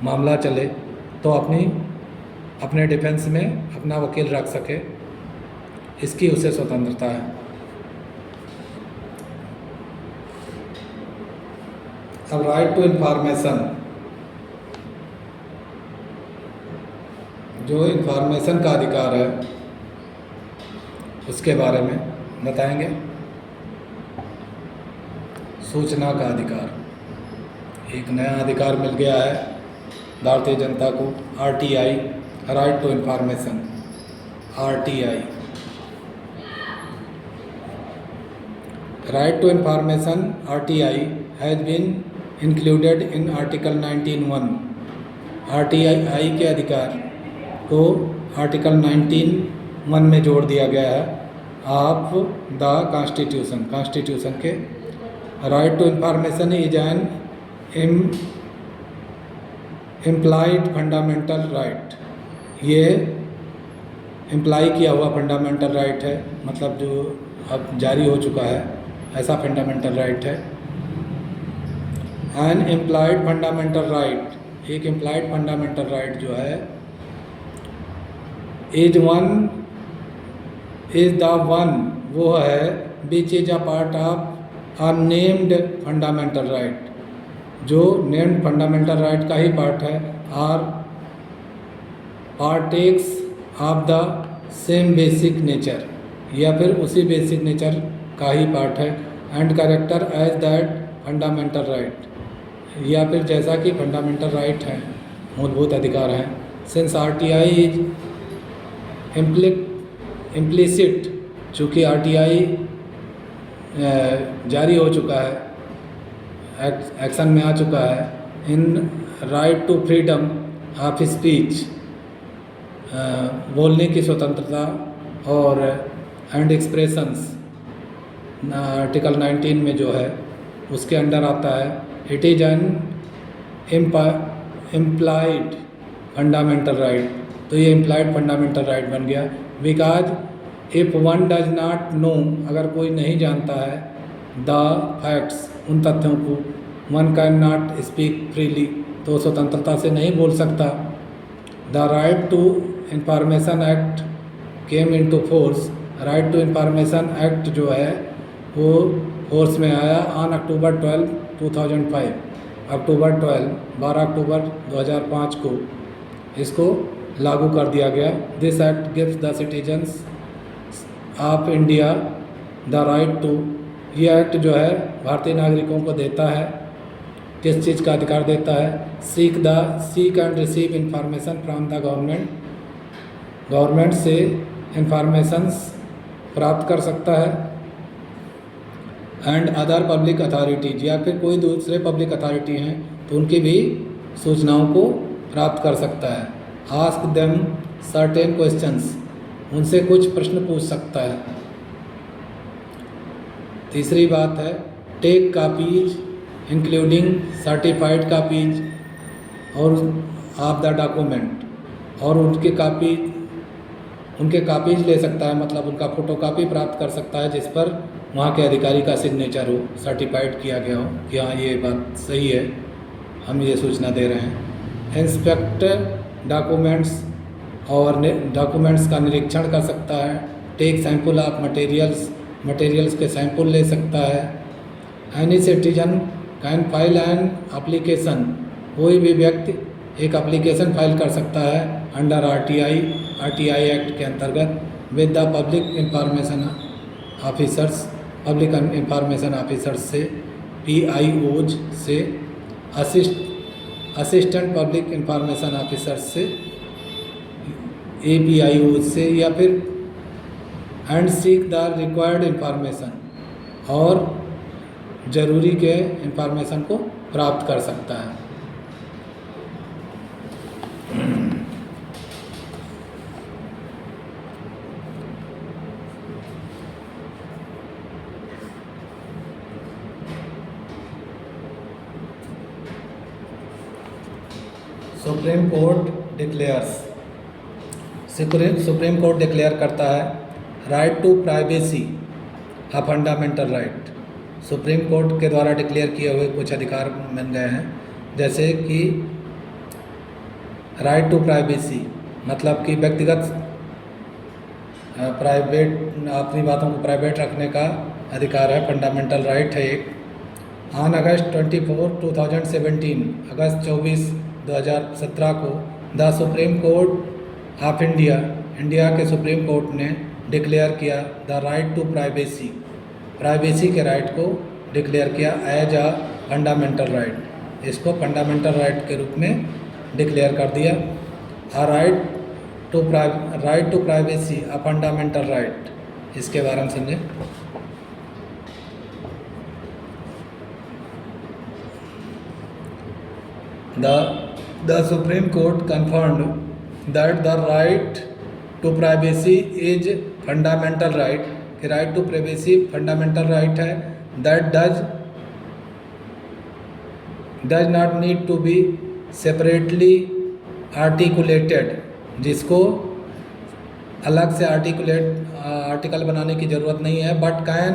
[SPEAKER 1] मामला चले तो अपने डिफेंस में अपना वकील रख सके, इसकी उसे स्वतंत्रता है। अब राइट टू इंफॉर्मेशन, जो इंफॉर्मेशन का अधिकार है उसके बारे में बताएंगे। सूचना का अधिकार, एक नया अधिकार मिल गया है भारतीय जनता को, RTI, right to information, RTI। Right to information RTI has been included in article 19(1). RTI के अधिकार को आर्टिकल 19(1) में जोड़ दिया गया है ऑफ द कॉन्स्टिट्यूशन के। Right to information is an implied fundamental right, ये इम्प्लाई किया हुआ फंडामेंटल राइट है, मतलब जो अब जारी हो चुका है ऐसा फंडामेंटल राइट है। एन इम्प्लाइड फंडामेंटल राइट, एक इम्प्लाइड फंडामेंटल राइट जो है इज द वन, वो है which is a part of a named fundamental right, जो नेम्ड फंडामेंटल राइट का ही पार्ट है, are partakes of the same basic nature, या फिर उसी बेसिक नेचर का ही पार्ट है, and character as that fundamental right, या फिर जैसा कि फंडामेंटल राइट है, मूलभूत अधिकार हैं। सिंस RTI इज इम्प्लिसिट, चूँकि RTI जारी हो चुका है, एक्शन में आ चुका है, in right to freedom of speech, बोलने की स्वतंत्रता और एंड एक्सप्रेशंस, आर्टिकल 19 में जो है उसके अंडर आता है। It is an implied fundamental right, तो ये इम्प्लाइड फंडामेंटल राइट बन गया। Because if one does not know, अगर कोई नहीं जानता है द फैक्ट्स, उन तथ्यों को, one can not speak freely, तो स्वतंत्रता से नहीं बोल सकता। The right to information act came into force, right to information act जो है वो फोर्स में आया ऑन अक्टूबर 12, 2005, अक्टूबर 12 अक्टूबर 2005 को इसको लागू कर दिया गया। This act gives the citizens of India the right to, ये एक्ट जो है भारतीय नागरिकों को देता है, किस चीज़ का अधिकार देता है, seek and receive information from the government से इंफॉर्मेशंस प्राप्त कर सकता है, एंड अदर पब्लिक अथॉरिटीज, या फिर कोई दूसरे पब्लिक अथॉरिटी हैं तो उनकी भी सूचनाओं को प्राप्त कर सकता है। आस्क देम सर्टेन क्वेश्चंस, उनसे कुछ प्रश्न पूछ सकता है। तीसरी बात है take copies including certified copies और ऑफ द डॉक्यूमेंट, और उनके कापीज ले सकता है, मतलब उनका फ़ोटोकॉपी प्राप्त कर सकता है जिस पर वहाँ के अधिकारी का सिग्नेचर हो, सर्टिफाइड किया गया हो कि हाँ ये बात सही है, हम ये सूचना दे रहे हैं। इंस्पेक्ट डॉक्यूमेंट्स, और डॉक्यूमेंट्स का निरीक्षण कर सकता है। टेक सैंपल ऑफ मटेरियल्स के सैंपल ले सकता है। Any citizen can file an application, कोई भी व्यक्ति एक एप्लीकेशन फाइल कर सकता है अंडर RTI एक्ट के अंतर्गत with the public information officers, public information officers से, PIOs से, असिस्टेंट पब्लिक इंफॉर्मेशन ऑफिसर्स से, APIOs से, या फिर and seek the required information, और ज़रूरी के इंफॉर्मेशन को प्राप्त कर सकता है। Supreme Court declares Supreme Court declare करता है right to privacy a fundamental right. Supreme Court के द्वारा डिक्लेयर किए हुए कुछ अधिकार बन गए हैं, जैसे कि राइट टू प्राइवेसी मतलब कि व्यक्तिगत प्राइवेट अपनी बातों को प्राइवेट रखने का अधिकार है, फंडामेंटल राइट है एक। ऑन अगस्त 24, 2017 अगस्त 24, 2017 को the Supreme Court of India के सुप्रीम कोर्ट ने डिक्लेयर किया द राइट टू प्राइवेसी के राइट को डिक्लेयर किया एज अ फंडामेंटल राइट। इसको फंडामेंटल राइट के रूप में डिक्लेयर कर दिया। A right to privacy a fundamental right, इसके बारे में समझें। The Supreme Court confirmed that the right to privacy is fundamental right, कि right to privacy fundamental right है, that does not need to be separately articulated, जिसको अलग से आर्टिकल बनाने की ज़रूरत नहीं है, but can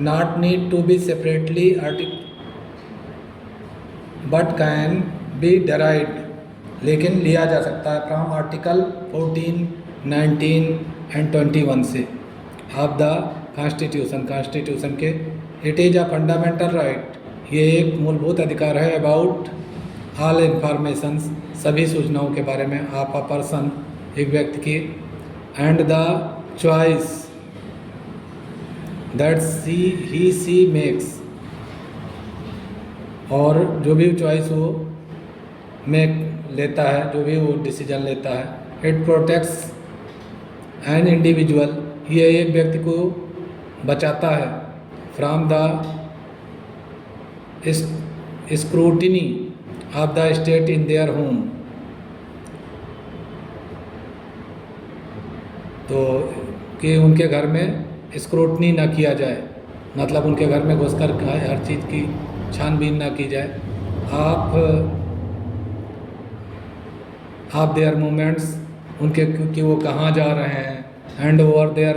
[SPEAKER 1] not need to be separately but can be derived, लेकिन लिया जा सकता है फ्रॉम आर्टिकल 14, 19 एंड 21 से ऑफ द कॉन्स्टिट्यूशन के। It is a fundamental right, ये एक मूलभूत अधिकार है अबाउट ऑल इंफॉर्मेशन, सभी सूचनाओं के बारे में, ऑफ अ पर्सन, एक व्यक्ति की, and the choice that he she makes, और जो भी चॉइस वो लेता है, जो भी वो डिसीजन लेता है। इट प्रोटेक्ट्स एन इंडिविजुअल, ये एक व्यक्ति को बचाता है from the scrutiny of the state in their home, तो कि उनके घर में स्क्रूटनी ना किया जाए, मतलब उनके घर में घुसकर हर चीज़ की छानबीन ना की जाए। आप देयर मूवमेंट्स, उनके कि वो कहाँ जा रहे हैं, and over their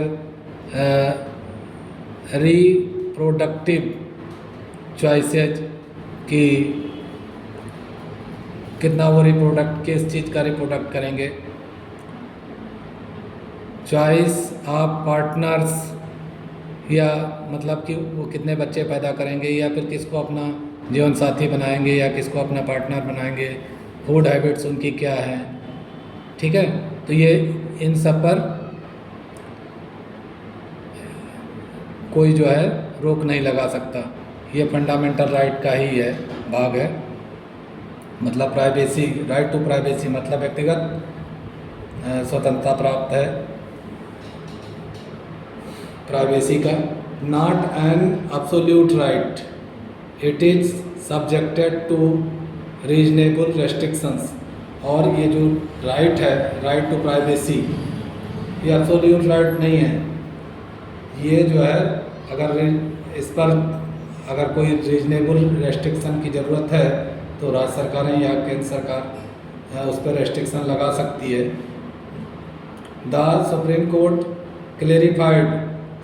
[SPEAKER 1] reproductive choices, कि कितना वो किस चीज़ का रिप्रोडक्ट करेंगे। चॉइस ऑफ पार्टनर्स, या मतलब कि वो कितने बच्चे पैदा करेंगे, या फिर किसको अपना जीवन साथी बनाएंगे, या किसको अपना पार्टनर बनाएंगे, फूड हैबिट्स उनकी क्या है, ठीक है। तो ये इन सब पर कोई जो है रोक नहीं लगा सकता, ये फंडामेंटल राइट का ही है भाग है। मतलब प्राइवेसी, राइट टू प्राइवेसी मतलब व्यक्तिगत स्वतंत्रता प्राप्त है प्राइवेसी का। Not an absolute right, it is subjected to reasonable restrictions, और ये जो राइट है, राइट टू प्राइवेसी, ये एब्सोल्यूट राइट नहीं है। ये जो है अगर इस पर अगर कोई रीजनेबल रेस्ट्रिक्शन की ज़रूरत है तो राज्य सरकारें या केंद्र सरकार उस पर रेस्ट्रिक्शन लगा सकती है। The Supreme Court clarified,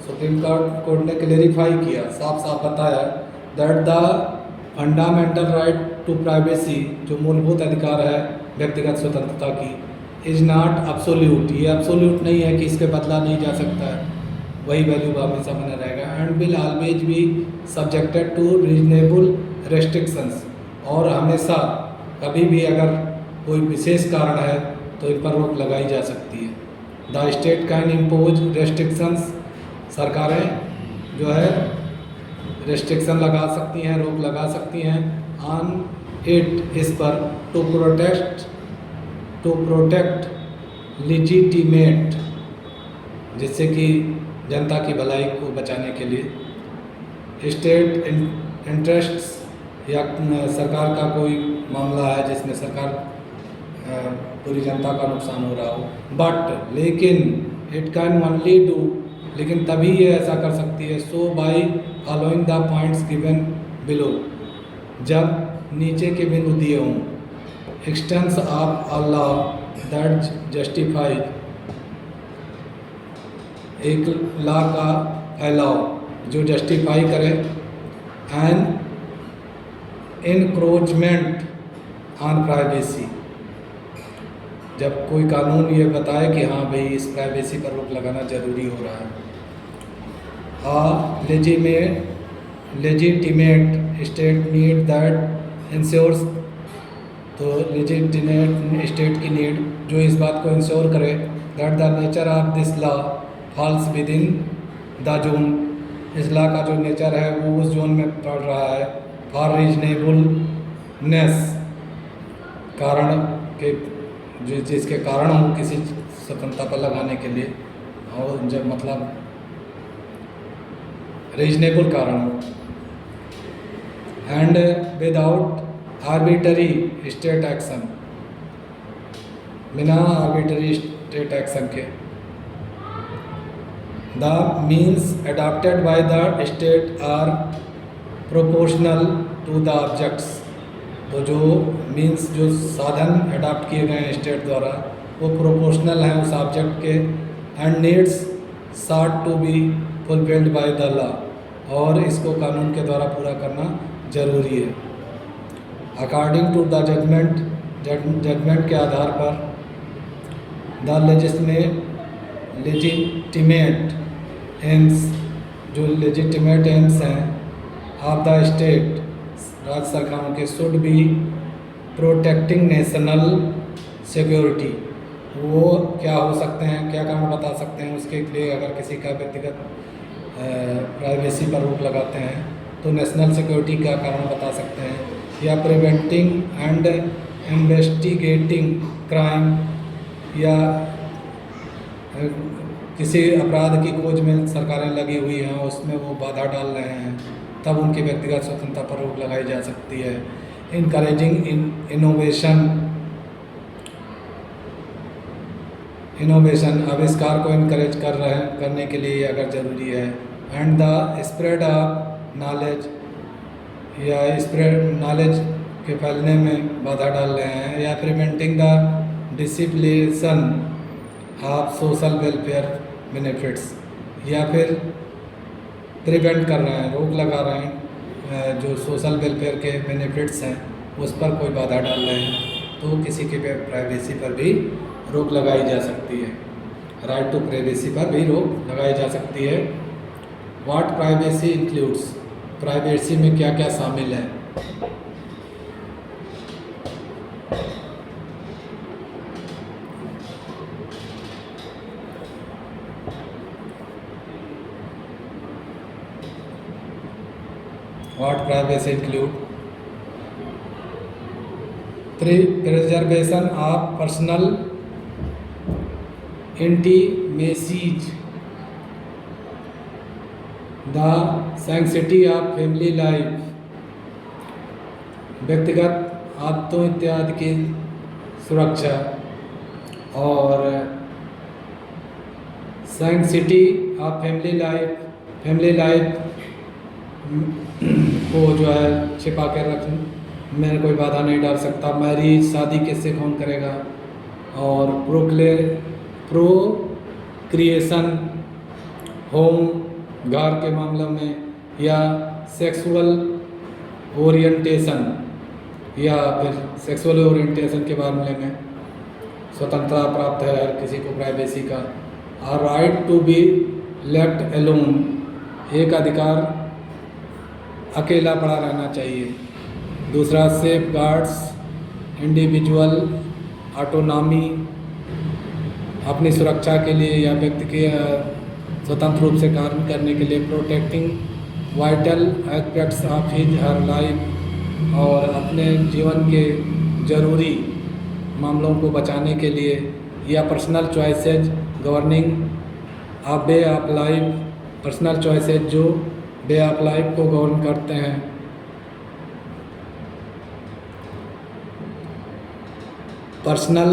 [SPEAKER 1] Supreme Court ने क्लेरिफाई किया, साफ साफ बताया that the fundamental right to privacy, जो मूलभूत अधिकार है व्यक्तिगत स्वतंत्रता की, इज़ नॉट एब्सोल्यूट, ये एब्सोल्यूट नहीं है कि इसके बदला नहीं जा सकता है, वही वैल्यू हमेशा बना रहेगा। And will always be subjected to reasonable restrictions, और हमेशा कभी भी अगर कोई विशेष कारण है तो इन पर रोक लगाई जा सकती है। The state can impose restrictions, सरकारें जो है रेस्ट्रिक्शन लगा सकती हैं, रोक लगा सकती हैं ऑन इट, इस पर, टू प्रोटेक्ट लिजिटिमेट, जिससे कि जनता की भलाई को बचाने के लिए। स्टेट इंटरेस्ट्स, या सरकार का कोई मामला है जिसमें सरकार पूरी जनता का नुकसान हो रहा हो, बट लेकिन इट कैन ओनली डू, लेकिन तभी ये ऐसा कर सकती है, so by following the points given below, जब नीचे के बिंदु दिए हों। Extents of a law that justify, एक लॉ का फैलाव जो जस्टिफाई करे एन इनक्रोचमेंट ऑन प्राइवेसी, जब कोई कानून ये बताए कि हाँ भाई इस प्राइवेसी पर रोक लगाना ज़रूरी हो रहा है। Legitimate state need that ensures, तो लेजिटिमेट स्टेट की नीड जो इस बात को इंश्योर करे that the nature of this law falls within the zone, इस लॉ का जो नेचर है वो उस जोन में पड़ रहा है फॉर रीजनेबलनेस, कारण के जो जिसके कारण हो किसी स्वतंत्रता पर लगाने के लिए, और जब मतलब रीजनेबल कारण हो, and without arbitrary state action, बिना आर्बिटरी स्टेट एक्शन के, the means adopted by the state are proportional to the objects, तो जो मीन्स जो साधन अडॉप्ट किए गए हैं स्टेट द्वारा वो प्रोपोर्शनल हैं उस ऑब्जेक्ट के, and needs sought to be fulfilled by the law, और इसको कानून के द्वारा पूरा करना जरूरी है। अकॉर्डिंग टू द जजमेंट के आधार पर द लेजिटिमेट एम्स, जो लेजिटिमेट एम्स हैं ऑफ द स्टेट, राज्य सरकारों के, should be protecting national security, वो क्या हो सकते हैं, क्या काम बता सकते हैं उसके लिए, अगर किसी का व्यक्तिगत प्राइवेसी पर रोक लगाते हैं तो नेशनल सिक्योरिटी का कारण बता सकते हैं, या प्रिवेंटिंग एंड इन्वेस्टिगेटिंग क्राइम, या किसी अपराध की खोज में सरकारें लगी हुई हैं उसमें वो बाधा डाल रहे हैं, तब उनकी व्यक्तिगत स्वतंत्रता पर रोक लगाई जा सकती है। इनकरेजिंग इनोवेशन, आविष्कार को इनकरेज करने के लिए अगर ज़रूरी है, and the spread of knowledge, या नॉलेज के फैलने में बाधा डाल रहे हैं, या preventing the dissipation of social welfare benefits, या फिर प्रिवेंट कर रहे हैं, रोक लगा रहे हैं जो सोशल वेलफेयर के बेनिफिट्स हैं उस पर कोई बाधा डाल रहे हैं, तो किसी के प्राइवेसी पर भी रोक लगाई जा सकती है, राइट टू प्राइवेसी पर भी रोक लगाई जा सकती है। व्हाट प्राइवेसी इंक्लूड्स, प्राइवेसी में क्या क्या शामिल है। What privacy include? Preservation of personal intimacies, the sanctity of family life, व्यक्तिगत आदतों इत्यादि की सुरक्षा, और सैंक्टिटी ऑफ फैमिली लाइफ को जो है छिपा के रख में कोई बाधा नहीं डाल सकता। मैरिज, शादी किससे कौन करेगा, और प्रोक्रिएशन, होम, घर के मामलों में, या सेक्सुअल ओरिएंटेशन, या फिर सेक्सुअल ओरिएंटेशन के मामले में स्वतंत्रता प्राप्त है हर किसी को प्राइवेसी का। और right to be left alone, एक अधिकार अकेला पड़ा रहना चाहिए। दूसरा, सेफ गार्ड्स इंडिविजुअल ऑटोनॉमी, अपनी सुरक्षा के लिए या व्यक्ति के स्वतंत्र रूप से कार्य करने के लिए। Protecting vital aspects of his her life, और अपने जीवन के जरूरी मामलों को बचाने के लिए। या personal choices governing a way of life, personal choices जो वे ऑफ लाइफ को गवर्न करते हैं। Personal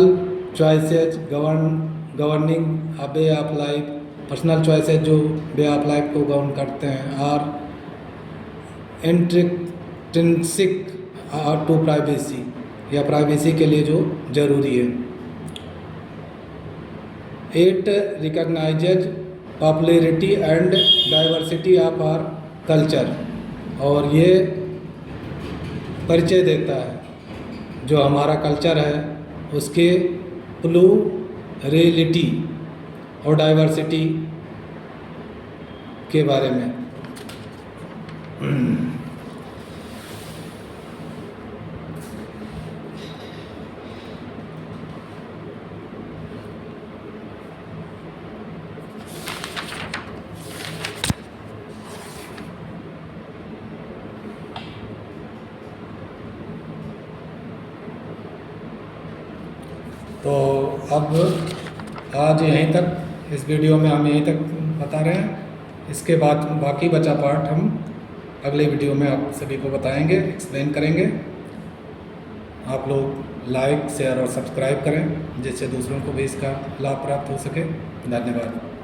[SPEAKER 1] choices governing a way of life, personal choices जो वे ऑफ लाइफ को गवर्न करते हैं। और इंट्रिंसिक टू प्राइवेसी, या प्राइवेसी के लिए जो ज़रूरी है। It recognizes popularity and diversity of our culture, और ये परिचय देता है जो हमारा कल्चर है उसके प्लूरलिटी और डाइवर्सिटी के बारे में। तो अब आज यहीं तक, इस वीडियो में हम यहीं तक बता रहे हैं। इसके बाद बाकी बचा पार्ट हम अगले वीडियो में आप सभी को बताएंगे, एक्सप्लेन करेंगे। आप लोग लाइक, शेयर और सब्सक्राइब करें जिससे दूसरों को भी इसका लाभ प्राप्त हो सके। धन्यवाद।